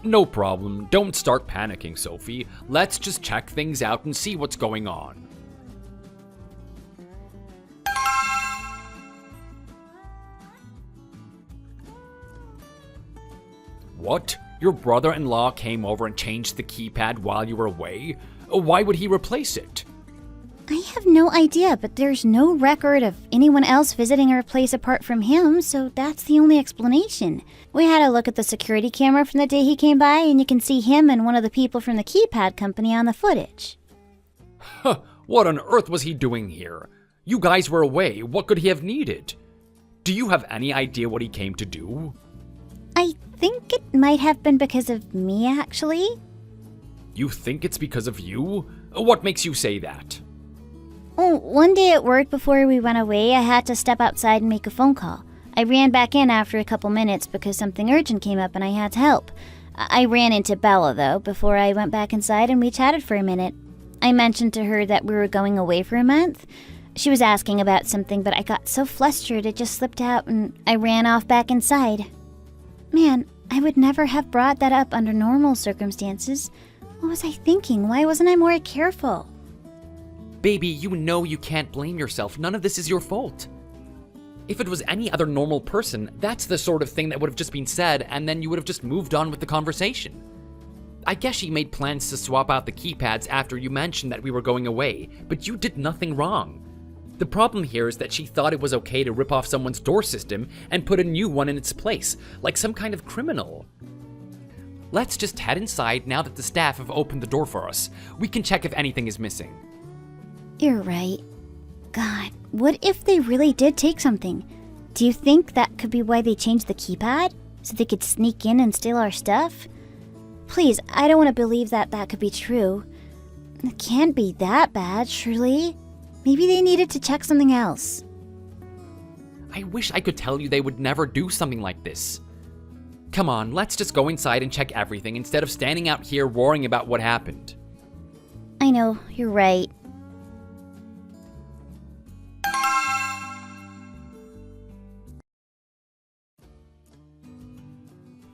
No problem. Don't start panicking, Sophie. Let's just check things out and see what's going on. What? Your brother-in-law came over and changed the keypad while you were away? Why would he replace it? I have no idea, but there's no record of anyone else visiting our place apart from him, so that's the only explanation. We had a look at the security camera from the day he came by, and you can see him and one of the people from the keypad company on the footage. Huh, what on earth was he doing here? You guys were away. What could he have needed? Do you have any idea what he came to do? I think it might have been because of me, actually. You think it's because of you? What makes you say that? Oh, one day at work before we went away, I had to step outside and make a phone call. I ran back in after a couple minutes because something urgent came up and I had to help. I ran into Bella, though, before I went back inside and we chatted for a minute. I mentioned to her that we were going away for a month. She was asking about something, but I got so flustered it just slipped out and I ran off back inside. Man, I would never have brought that up under normal circumstances. What was I thinking? Why wasn't I more careful? Baby, you know you can't blame yourself. None of this is your fault. If it was any other normal person, that's the sort of thing that would have just been said, and then you would have just moved on with the conversation. I guess she made plans to swap out the keypads after you mentioned that we were going away, but you did nothing wrong. The problem here is that she thought it was okay to rip off someone's door system and put a new one in its place, like some kind of criminal. Let's just head inside now that the staff have opened the door for us. We can check if anything is missing. You're right. God, what if they really did take something? Do you think that could be why they changed the keypad? So they could sneak in and steal our stuff? Please, I don't want to believe that could be true. It can't be that bad, surely. Maybe they needed to check something else. I wish I could tell you they would never do something like this. Come on, let's just go inside and check everything instead of standing out here worrying about what happened. I know, you're right.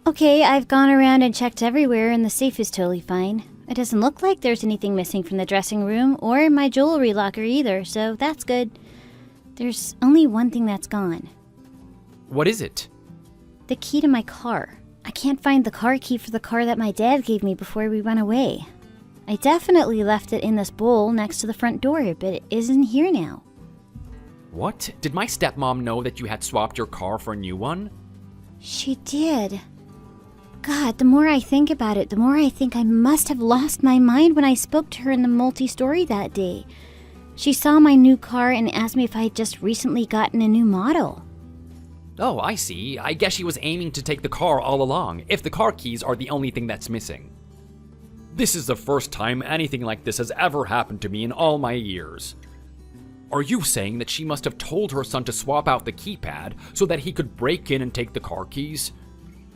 Okay, I've gone around and checked everywhere and the safe is totally fine. It doesn't look like there's anything missing from the dressing room or my jewelry locker either, so that's good. There's only one thing that's gone. What is it? The key to my car. I can't find the car key for the car that my dad gave me before we went away. I definitely left it in this bowl next to the front door, but it isn't here now. What? Did my stepmom know that you had swapped your car for a new one? She did. God, the more I think about it, the more I think I must have lost my mind when I spoke to her in the multi-story that day. She saw my new car and asked me if I had just recently gotten a new model. Oh, I see. I guess she was aiming to take the car all along, if the car keys are the only thing that's missing. This is the first time anything like this has ever happened to me in all my years. Are you saying that she must have told her son to swap out the keypad so that he could break in and take the car keys?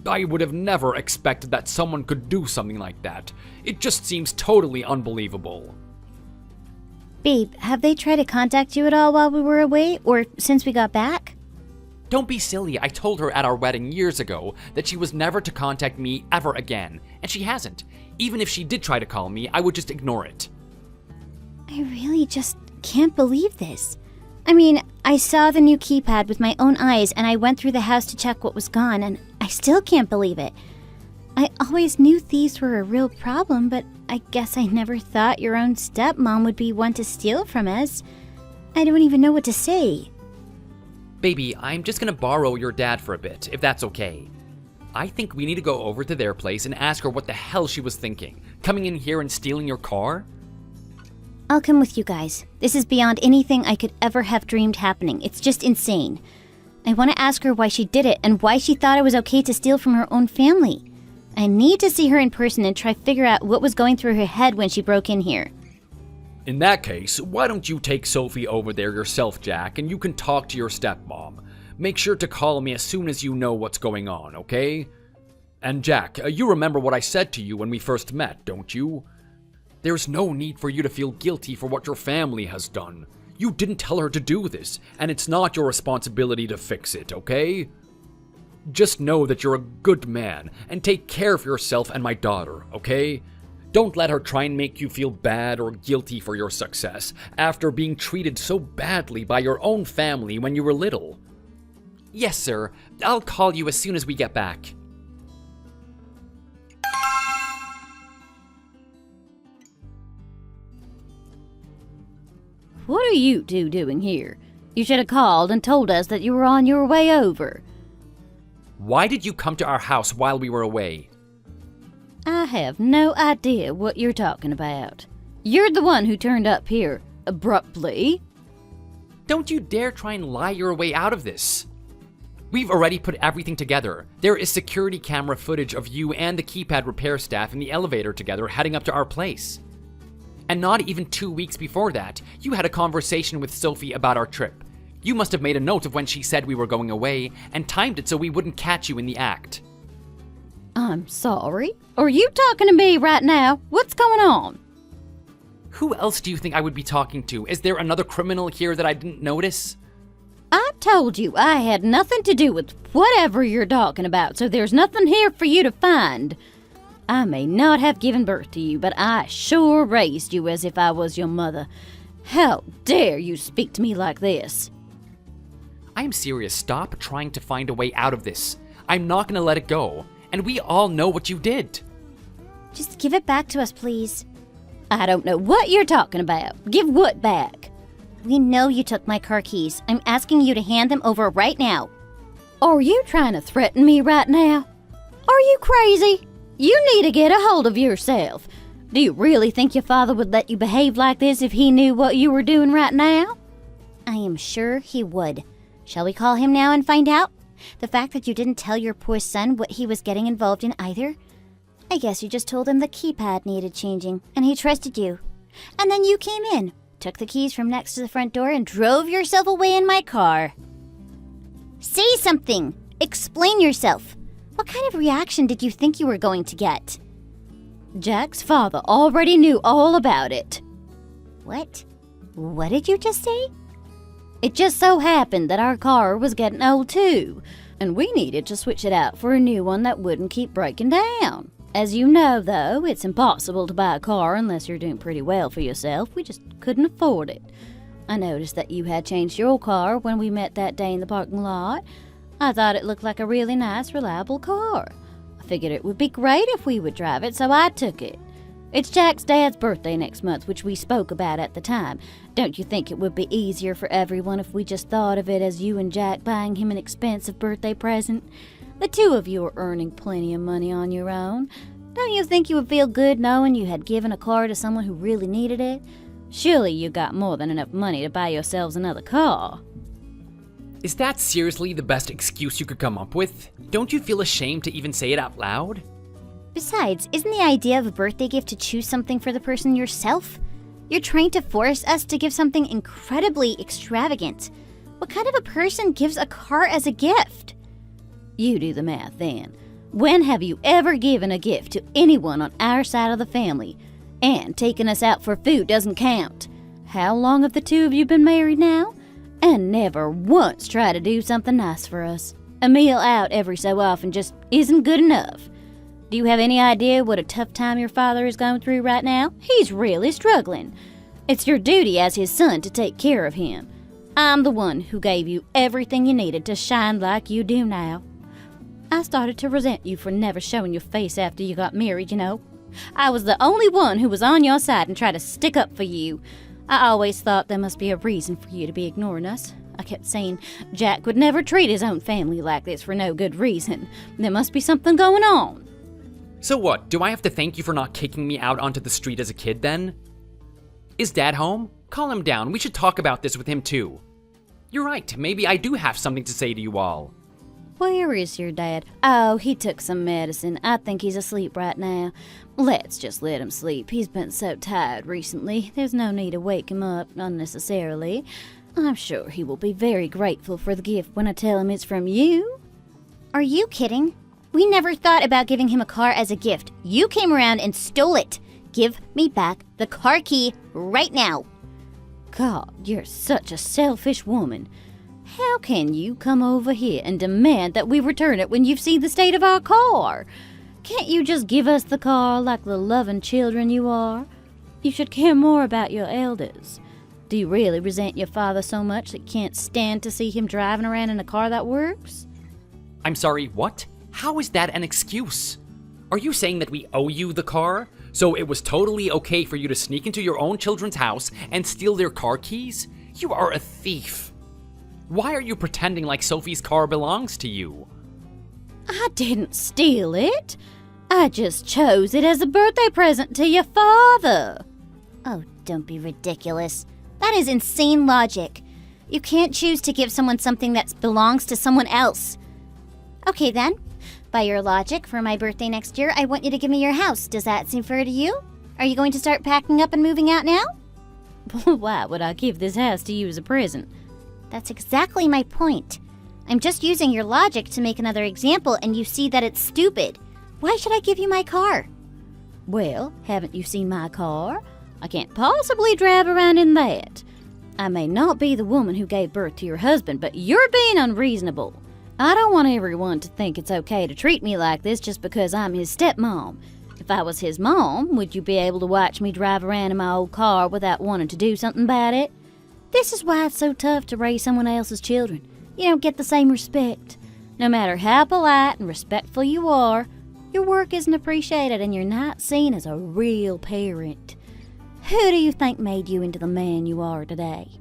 I would have never expected that someone could do something like that. It just seems totally unbelievable. Babe, have they tried to contact you at all while we were away, or since we got back? Don't be silly. I told her at our wedding years ago that she was never to contact me ever again, and she hasn't. Even if she did try to call me, I would just ignore it. I really just can't believe this. I mean, I saw the new keypad with my own eyes, and I went through the house to check what was gone, and I still can't believe it. I always knew thieves were a real problem, but I guess I never thought your own stepmom would be one to steal from us. I don't even know what to say. Baby, I'm just gonna borrow your dad for a bit, if that's okay. I think we need to go over to their place and ask her what the hell she was thinking. Coming in here and stealing your car? I'll come with you guys. This is beyond anything I could ever have dreamed happening. It's just insane. I want to ask her why she did it and why she thought it was okay to steal from her own family. I need to see her in person and try figure out what was going through her head when she broke in here. In that case, why don't you take Sophie over there yourself, Jack, and you can talk to your stepmom. Make sure to call me as soon as you know what's going on, okay? And Jack, you remember what I said to you when we first met, don't you? There's no need for you to feel guilty for what your family has done. You didn't tell her to do this, and it's not your responsibility to fix it, okay? Just know that you're a good man, and take care of yourself and my daughter, okay? Don't let her try and make you feel bad or guilty for your success after being treated so badly by your own family when you were little. Yes, sir. I'll call you as soon as we get back. What are you two doing here? You should have called and told us that you were on your way over. Why did you come to our house while we were away? I have no idea what you're talking about. You're the one who turned up here abruptly. Don't you dare try and lie your way out of this. We've already put everything together. There is security camera footage of you and the keypad repair staff in the elevator together heading up to our place. And not even 2 weeks before that, you had a conversation with Sophie about our trip. You must have made a note of when she said we were going away and timed it so we wouldn't catch you in the act. I'm sorry. Are you talking to me right now? What's going on? Who else do you think I would be talking to? Is there another criminal here that I didn't notice? I told you I had nothing to do with whatever you're talking about, so there's nothing here for you to find. I may not have given birth to you, but I sure raised you as if I was your mother. How dare you speak to me like this? I'm serious. Stop trying to find a way out of this. I'm not gonna let it go. And we all know what you did. Just give it back to us, please. I don't know what you're talking about. Give what back? We know you took my car keys. I'm asking you to hand them over right now. Are you trying to threaten me right now? Are you crazy? You need to get a hold of yourself. Do you really think your father would let you behave like this if he knew what you were doing right now? I am sure he would. Shall we call him now and find out? The fact that you didn't tell your poor son what he was getting involved in either? I guess you just told him the keypad needed changing, and he trusted you. And then you came in, took the keys from next to the front door, and drove yourself away in my car. Say something! Explain yourself! What kind of reaction did you think you were going to get? Jack's father already knew all about it. What? What did you just say? It just so happened that our car was getting old too, and we needed to switch it out for a new one that wouldn't keep breaking down. As you know, though, it's impossible to buy a car unless you're doing pretty well for yourself. We just couldn't afford it. I noticed that you had changed your car when we met that day in the parking lot. I thought it looked like a really nice, reliable car. I figured it would be great if we would drive it, so I took it. It's Jack's dad's birthday next month, which we spoke about at the time. Don't you think it would be easier for everyone if we just thought of it as you and Jack buying him an expensive birthday present? The two of you are earning plenty of money on your own. Don't you think you would feel good knowing you had given a car to someone who really needed it? Surely you got more than enough money to buy yourselves another car. Is that seriously the best excuse you could come up with? Don't you feel ashamed to even say it out loud? Besides, isn't the idea of a birthday gift to choose something for the person yourself? You're trying to force us to give something incredibly extravagant. What kind of a person gives a car as a gift? You do the math then. When have you ever given a gift to anyone on our side of the family? And taking us out for food doesn't count. How long have the two of you been married now? And never once tried to do something nice for us. A meal out every so often just isn't good enough. Do you have any idea what a tough time your father is going through right now? He's really struggling. It's your duty as his son to take care of him. I'm the one who gave you everything you needed to shine like you do now. I started to resent you for never showing your face after you got married, you know. I was the only one who was on your side and tried to stick up for you. I always thought there must be a reason for you to be ignoring us. I kept saying Jack would never treat his own family like this for no good reason. There must be something going on. So what, do I have to thank you for not kicking me out onto the street as a kid then? Is Dad home? Call him down, we should talk about this with him too. You're right, maybe I do have something to say to you all. Where is your dad? Oh, he took some medicine. I think he's asleep right now. Let's just let him sleep. He's been so tired recently. There's no need to wake him up unnecessarily. I'm sure he will be very grateful for the gift when I tell him it's from you. Are you kidding? We never thought about giving him a car as a gift. You came around and stole it. Give me back the car key right now. God, you're such a selfish woman. How can you come over here and demand that we return it when you've seen the state of our car? Can't you just give us the car like the loving children you are? You should care more about your elders. Do you really resent your father so much that you can't stand to see him driving around in a car that works? I'm sorry, what? How is that an excuse? Are you saying that we owe you the car? So it was totally okay for you to sneak into your own children's house and steal their car keys? You are a thief. Why are you pretending like Sophie's car belongs to you? I didn't steal it. I just chose it as a birthday present to your father. Oh, don't be ridiculous. That is insane logic. You can't choose to give someone something that belongs to someone else. Okay then, by your logic, for my birthday next year, I want you to give me your house. Does that seem fair to you? Are you going to start packing up and moving out now? Why would I give this house to you as a present? That's exactly my point. I'm just using your logic to make another example, and you see that it's stupid. Why should I give you my car? Well, haven't you seen my car? I can't possibly drive around in that. I may not be the woman who gave birth to your husband, but you're being unreasonable. I don't want everyone to think it's okay to treat me like this just because I'm his stepmom. If I was his mom, would you be able to watch me drive around in my old car without wanting to do something about it? This is why it's so tough to raise someone else's children. You don't get the same respect. No matter how polite and respectful you are, your work isn't appreciated and you're not seen as a real parent. Who do you think made you into the man you are today?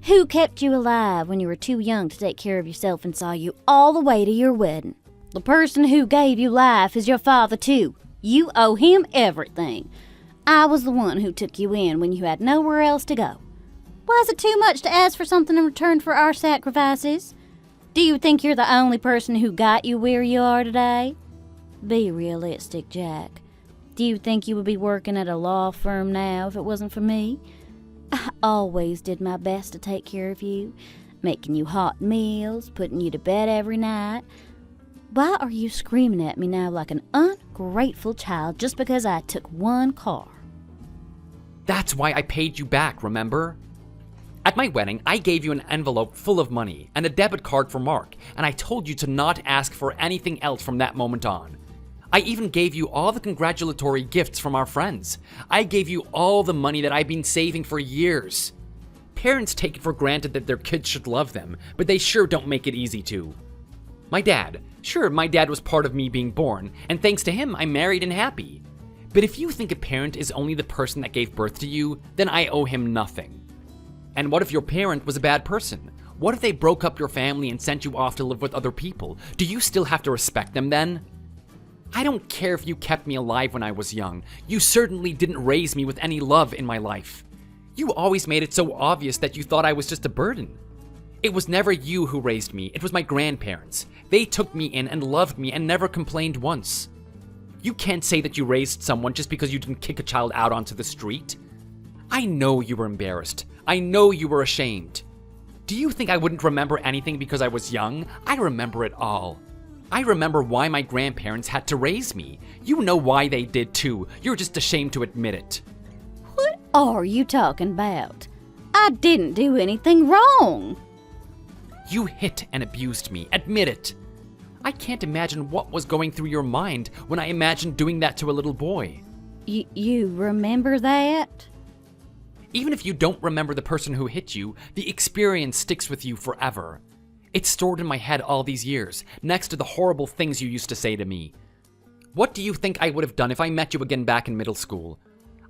Who kept you alive when you were too young to take care of yourself and saw you all the way to your wedding? The person who gave you life is your father too. You owe him everything. I was the one who took you in when you had nowhere else to go. Was it too much to ask for something in return for our sacrifices? Do you think you're the only person who got you where you are today? Be realistic, Jack. Do you think you would be working at a law firm now if it wasn't for me? I always did my best to take care of you, making you hot meals, putting you to bed every night. Why are you screaming at me now like an ungrateful child just because I took one car? That's why I paid you back, remember? At my wedding, I gave you an envelope full of money and a debit card for Mark, and I told you to not ask for anything else from that moment on. I even gave you all the congratulatory gifts from our friends. I gave you all the money that I've been saving for years. Parents take it for granted that their kids should love them, but they sure don't make it easy to. My dad was part of me being born, and thanks to him, I'm married and happy. But if you think a parent is only the person that gave birth to you, then I owe him nothing. And what if your parent was a bad person? What if they broke up your family and sent you off to live with other people? Do you still have to respect them then? I don't care if you kept me alive when I was young. You certainly didn't raise me with any love in my life. You always made it so obvious that you thought I was just a burden. It was never you who raised me, it was my grandparents. They took me in and loved me and never complained once. You can't say that you raised someone just because you didn't kick a child out onto the street. I know you were embarrassed. I know you were ashamed. Do you think I wouldn't remember anything because I was young? I remember it all. I remember why my grandparents had to raise me. You know why they did too. You're just ashamed to admit it. What are you talking about? I didn't do anything wrong. You hit and abused me. Admit it. I can't imagine what was going through your mind when I imagined doing that to a little boy. You remember that? Even if you don't remember the person who hit you, the experience sticks with you forever. It's stored in my head all these years, next to the horrible things you used to say to me. What do you think I would have done if I met you again back in middle school?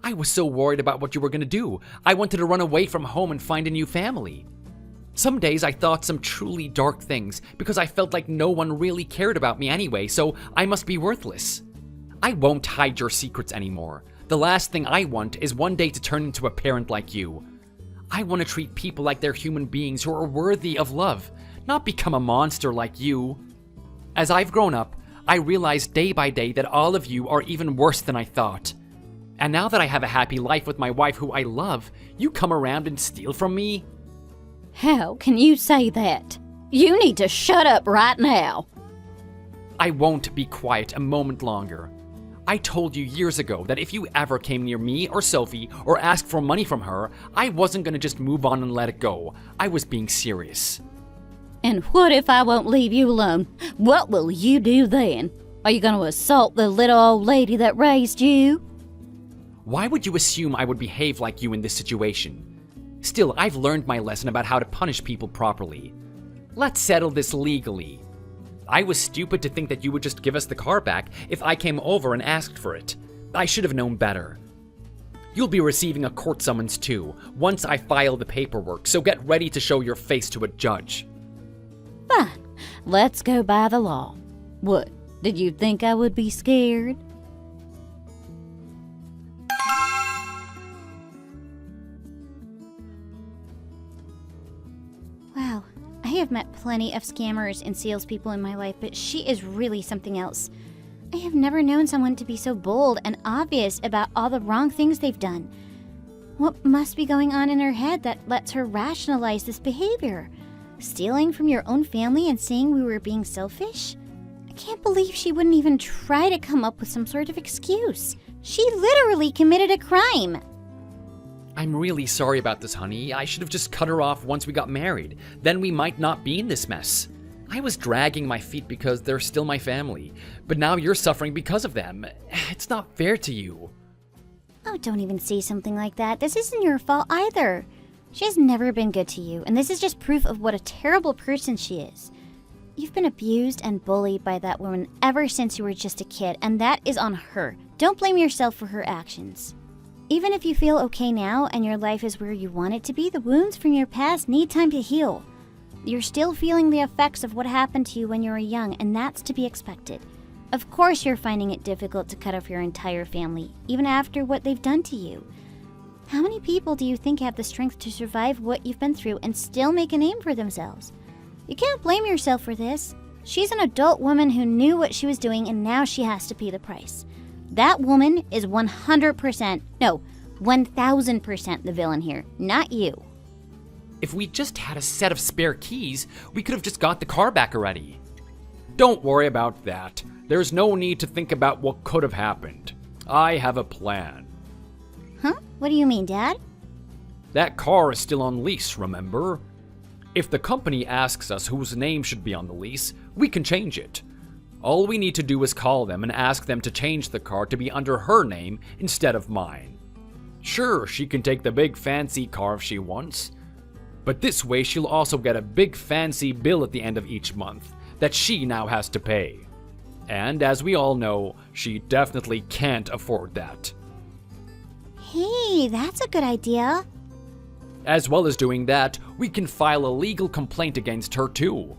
I was so worried about what you were going to do. I wanted to run away from home and find a new family. Some days I thought some truly dark things because I felt like no one really cared about me anyway, so I must be worthless. I won't hide your secrets anymore. The last thing I want is one day to turn into a parent like you. I want to treat people like they're human beings who are worthy of love, not become a monster like you. As I've grown up, I realize day by day that all of you are even worse than I thought. And now that I have a happy life with my wife who I love, you come around and steal from me? How can you say that? You need to shut up right now. I won't be quiet a moment longer. I told you years ago that if you ever came near me or Sophie or asked for money from her, I wasn't gonna just move on and let it go. I was being serious. And what if I won't leave you alone? What will you do then? Are you gonna assault the little old lady that raised you? Why would you assume I would behave like you in this situation? Still, I've learned my lesson about how to punish people properly. Let's settle this legally. I was stupid to think that you would just give us the car back if I came over and asked for it. I should have known better. You'll be receiving a court summons too, once I file the paperwork, so get ready to show your face to a judge. Fine, let's go by the law. What, did you think I would be scared? Wow, I have met plenty of scammers and salespeople in my life, but she is really something else. I have never known someone to be so bold and obvious about all the wrong things they've done. What must be going on in her head that lets her rationalize this behavior? Stealing from your own family and saying we were being selfish? I can't believe she wouldn't even try to come up with some sort of excuse. She literally committed a crime. I'm really sorry about this, honey. I should have just cut her off once we got married. Then we might not be in this mess. I was dragging my feet because they're still my family. But now you're suffering because of them. It's not fair to you. Oh, don't even say something like that. This isn't your fault either. She has never been good to you, and this is just proof of what a terrible person she is. You've been abused and bullied by that woman ever since you were just a kid, and that is on her. Don't blame yourself for her actions. Even if you feel okay now and your life is where you want it to be, the wounds from your past need time to heal. You're still feeling the effects of what happened to you when you were young, and that's to be expected. Of course you're finding it difficult to cut off your entire family, even after what they've done to you. How many people do you think have the strength to survive what you've been through and still make a name for themselves? You can't blame yourself for this. She's an adult woman who knew what she was doing, and now she has to pay the price. That woman is 100%, no, 1000% the villain here, not you. If we just had a set of spare keys, we could have just got the car back already. Don't worry about that. There's no need to think about what could have happened. I have a plan. Huh? What do you mean, Dad? That car is still on lease, remember? If the company asks us whose name should be on the lease, we can change it. All we need to do is call them and ask them to change the car to be under her name instead of mine. Sure, she can take the big fancy car if she wants, but this way she'll also get a big fancy bill at the end of each month that she now has to pay. And as we all know, she definitely can't afford that. Hey, that's a good idea. As well as doing that, we can file a legal complaint against her too.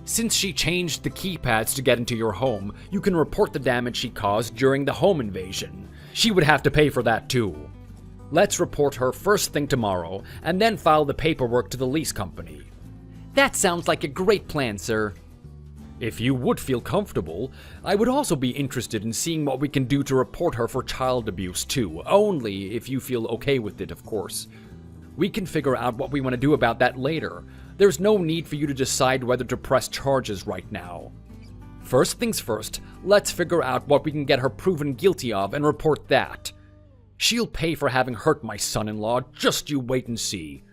Since she changed the keypads to get into your home, you can report the damage she caused during the home invasion. She would have to pay for that too. Let's report her first thing tomorrow, and then file the paperwork to the lease company. That sounds like a great plan, sir. If you would feel comfortable, I would also be interested in seeing what we can do to report her for child abuse too, only if you feel okay with it, of course. We can figure out what we want to do about that later. There's no need for you to decide whether to press charges right now. First things first, let's figure out what we can get her proven guilty of and report that. She'll pay for having hurt my son-in-law, just you wait and see.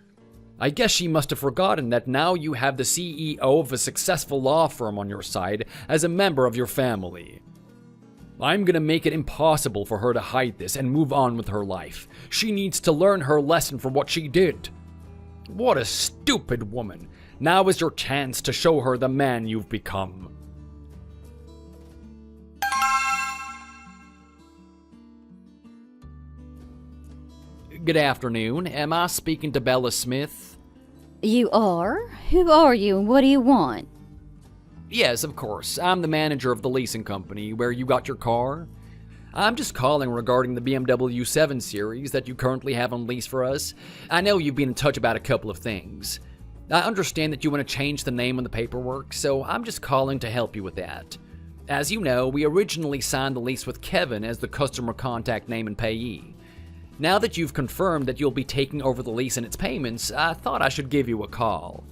I guess she must have forgotten that now you have the CEO of a successful law firm on your side as a member of your family. I'm gonna make it impossible for her to hide this and move on with her life. She needs to learn her lesson for what she did. What a stupid woman. Now is your chance to show her the man you've become. Good afternoon. Am I speaking to Bella Smith? You are? Who are you and what do you want? Yes, of course. I'm the manager of the leasing company where you got your car. I'm just calling regarding the BMW 7 Series that you currently have on lease for us. I know you've been in touch about a couple of things. I understand that you want to change the name on the paperwork, so I'm just calling to help you with that. As you know, we originally signed the lease with Kevin as the customer contact name and payee. Now that you've confirmed that you'll be taking over the lease and its payments, I thought I should give you a call.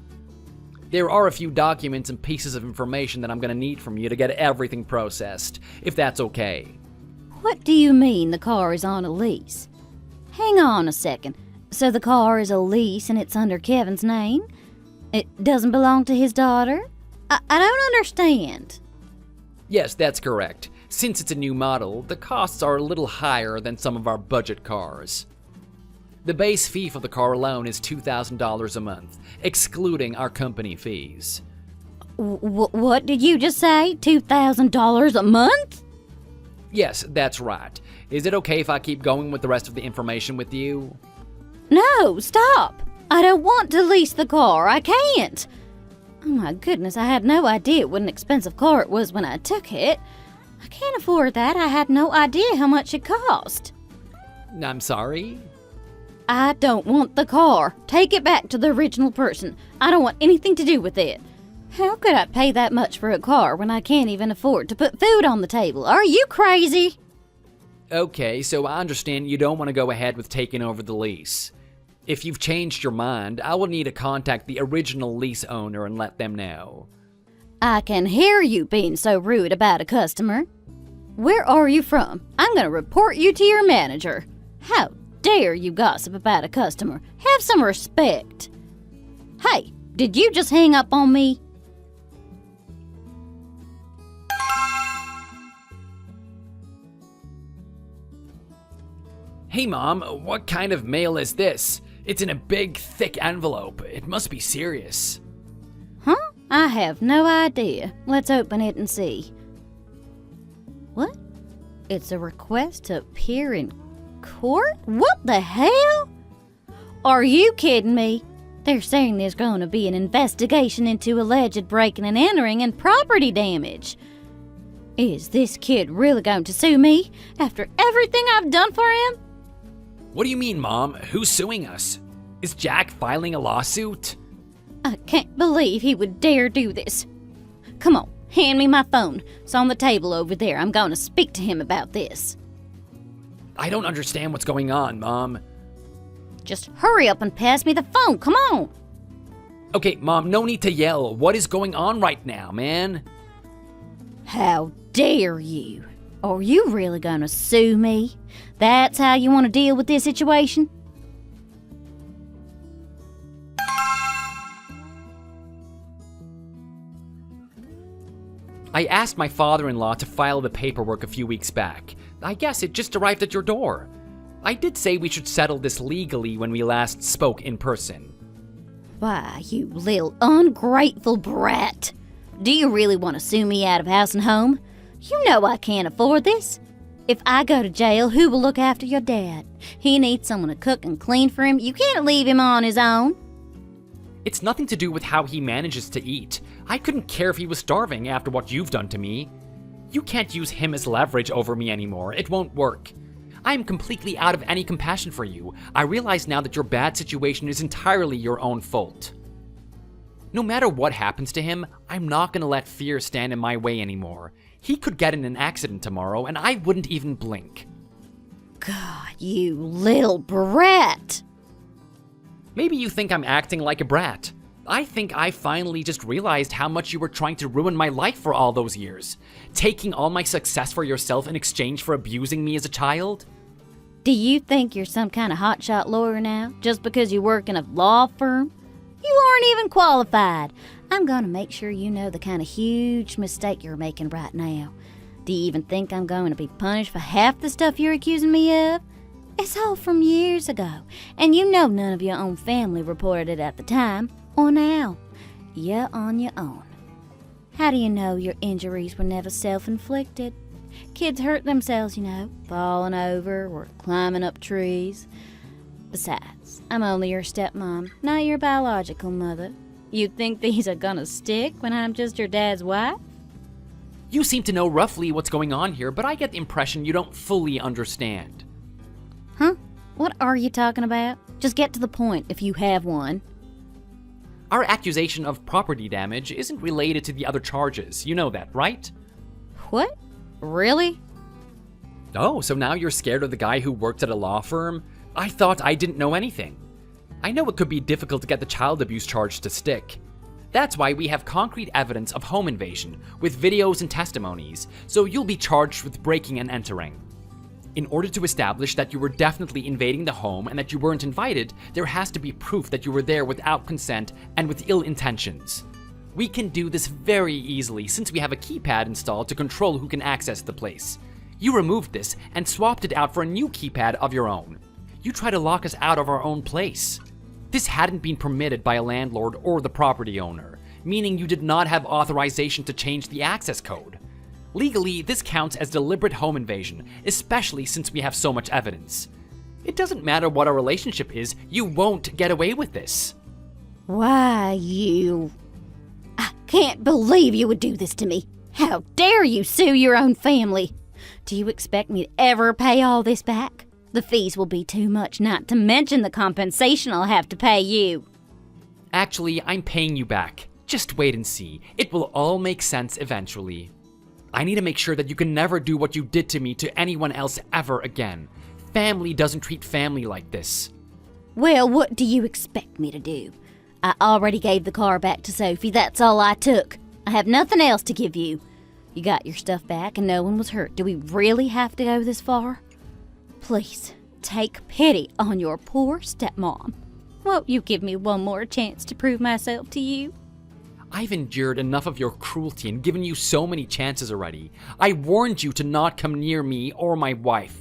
There are a few documents and pieces of information that I'm going to need from you to get everything processed, if that's okay. What do you mean the car is on a lease? Hang on a second. So the car is a lease and it's under Kevin's name? It doesn't belong to his daughter? I don't understand. Yes, that's correct. Since it's a new model, the costs are a little higher than some of our budget cars. The base fee for the car alone is $2,000 a month, excluding our company fees. What did you just say? $2,000 a month? Yes, that's right. Is it okay if I keep going with the rest of the information with you? No, stop! I don't want to lease the car. I can't. Oh my goodness, I had no idea what an expensive car it was when I took it. I can't afford that. I had no idea how much it cost. I'm sorry? I don't want the car. Take it back to the original person. I don't want anything to do with it. How could I pay that much for a car when I can't even afford to put food on the table? Are you crazy? Okay, so I understand you don't want to go ahead with taking over the lease. If you've changed your mind, I will need to contact the original lease owner and let them know. I can hear you being so rude about a customer. Where are you from? I'm going to report you to your manager. How dare you gossip about a customer? Have some respect. Hey, did you just hang up on me? Hey Mom, what kind of mail is this? It's in a big, thick envelope. It must be serious. Huh? I have no idea. Let's open it and see. What? It's a request to appear in court? What the hell? Are you kidding me? They're saying there's going to be an investigation into alleged breaking and entering and property damage. Is this kid really going to sue me after everything I've done for him? What do you mean, Mom? Who's suing us? Is Jack filing a lawsuit? I can't believe he would dare do this. Come on, hand me my phone. It's on the table over there. I'm going to speak to him about this. I don't understand what's going on, Mom. Just hurry up and pass me the phone. Come on. Okay, Mom, no need to yell. What is going on right now, man? How dare you? Are you really going to sue me? That's how you want to deal with this situation? I asked my father-in-law to file the paperwork a few weeks back. I guess it just arrived at your door. I did say we should settle this legally when we last spoke in person. Why, you little ungrateful brat. Do you really want to sue me out of house and home? You know I can't afford this. If I go to jail, who will look after your dad? He needs someone to cook and clean for him. You can't leave him on his own. It's nothing to do with how he manages to eat. I couldn't care if he was starving after what you've done to me. You can't use him as leverage over me anymore. It won't work. I am completely out of any compassion for you. I realize now that your bad situation is entirely your own fault. No matter what happens to him, I'm not gonna let fear stand in my way anymore. He could get in an accident tomorrow, and I wouldn't even blink. God, you little brat! Maybe you think I'm acting like a brat. I think I finally just realized how much you were trying to ruin my life for all those years. Taking all my success for yourself in exchange for abusing me as a child. Do you think you're some kind of hotshot lawyer now, just because you work in a law firm? You aren't even qualified. I'm gonna make sure you know the kind of huge mistake you're making right now. Do you even think I'm going to be punished for half the stuff you're accusing me of? It's all from years ago, and you know none of your own family reported it at the time, or now. You're on your own. How do you know your injuries were never self-inflicted? Kids hurt themselves, you know, falling over or climbing up trees. Besides, I'm only your stepmom, not your biological mother. You think these are gonna stick when I'm just your dad's wife? You seem to know roughly what's going on here, but I get the impression you don't fully understand. Huh? What are you talking about? Just get to the point if you have one. Our accusation of property damage isn't related to the other charges. You know that, right? What? Really? Oh, so now you're scared of the guy who worked at a law firm? I thought I didn't know anything. I know it could be difficult to get the child abuse charge to stick. That's why we have concrete evidence of home invasion, with videos and testimonies, so you'll be charged with breaking and entering. In order to establish that you were definitely invading the home and that you weren't invited, there has to be proof that you were there without consent and with ill intentions. We can do this very easily since we have a keypad installed to control who can access the place. You removed this and swapped it out for a new keypad of your own. You try to lock us out of our own place. This hadn't been permitted by a landlord or the property owner, meaning you did not have authorization to change the access code. Legally, this counts as deliberate home invasion, especially since we have so much evidence. It doesn't matter what our relationship is, you won't get away with this. Why, you... I can't believe you would do this to me. How dare you sue your own family? Do you expect me to ever pay all this back? The fees will be too much, not to mention the compensation I'll have to pay you. Actually, I'm paying you back. Just wait and see. It will all make sense eventually. I need to make sure that you can never do what you did to me to anyone else ever again. Family doesn't treat family like this. Well, what do you expect me to do? I already gave the car back to Sophie. That's all I took. I have nothing else to give you. You got your stuff back and no one was hurt. Do we really have to go this far? Please, take pity on your poor stepmom. Won't you give me one more chance to prove myself to you? I've endured enough of your cruelty and given you so many chances already. I warned you to not come near me or my wife.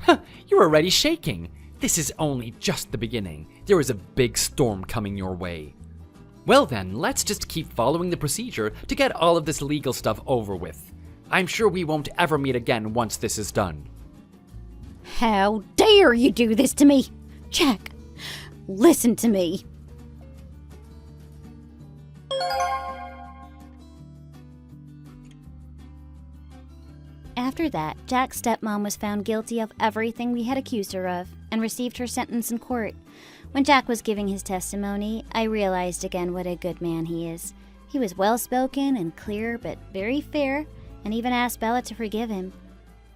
Huh, you're already shaking. This is only just the beginning. There is a big storm coming your way. Well then, let's just keep following the procedure to get all of this legal stuff over with. I'm sure we won't ever meet again once this is done. How dare you do this to me? Jack, listen to me. After that, Jack's stepmom was found guilty of everything we had accused her of and received her sentence in court. When Jack was giving his testimony, I realized again what a good man he is. He was well-spoken and clear, but very fair, and even asked Bella to forgive him.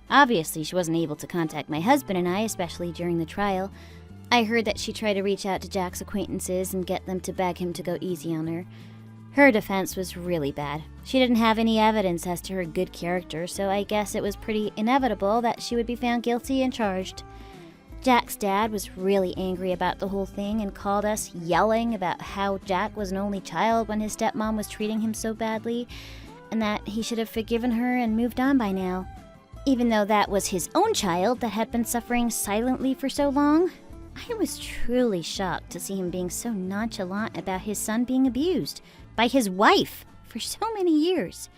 Obviously, she wasn't able to contact my husband and I, especially during the trial. I heard that she tried to reach out to Jack's acquaintances and get them to beg him to go easy on her. Her defense was really bad. She didn't have any evidence as to her good character, so I guess it was pretty inevitable that she would be found guilty and charged. Jack's dad was really angry about the whole thing and called us, yelling about how Jack was an only child when his stepmom was treating him so badly, and that he should have forgiven her and moved on by now. Even though that was his own child that had been suffering silently for so long, I was truly shocked to see him being so nonchalant about his son being abused by his wife for so many years.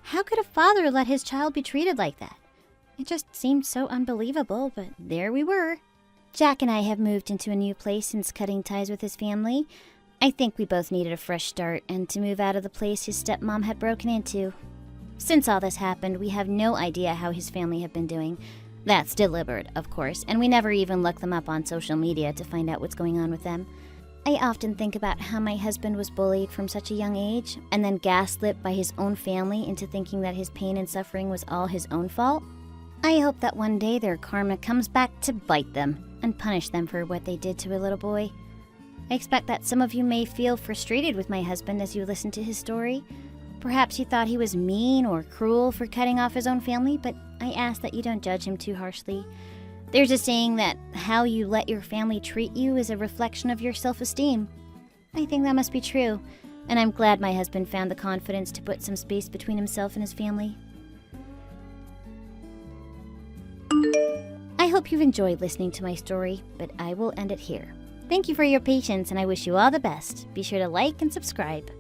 How could a father let his child be treated like that? It just seemed so unbelievable, but there we were. Jack and I have moved into a new place since cutting ties with his family. I think we both needed a fresh start and to move out of the place his stepmom had broken into. Since all this happened, we have no idea how his family have been doing. That's deliberate, of course, and we never even look them up on social media to find out what's going on with them. I often think about how my husband was bullied from such a young age, and then gaslit by his own family into thinking that his pain and suffering was all his own fault. I hope that one day their karma comes back to bite them and punish them for what they did to a little boy. I expect that some of you may feel frustrated with my husband as you listen to his story. Perhaps you thought he was mean or cruel for cutting off his own family, but I ask that you don't judge him too harshly. There's a saying that how you let your family treat you is a reflection of your self-esteem. I think that must be true, and I'm glad my husband found the confidence to put some space between himself and his family. I hope you've enjoyed listening to my story, but I will end it here. Thank you for your patience, and I wish you all the best. Be sure to like and subscribe.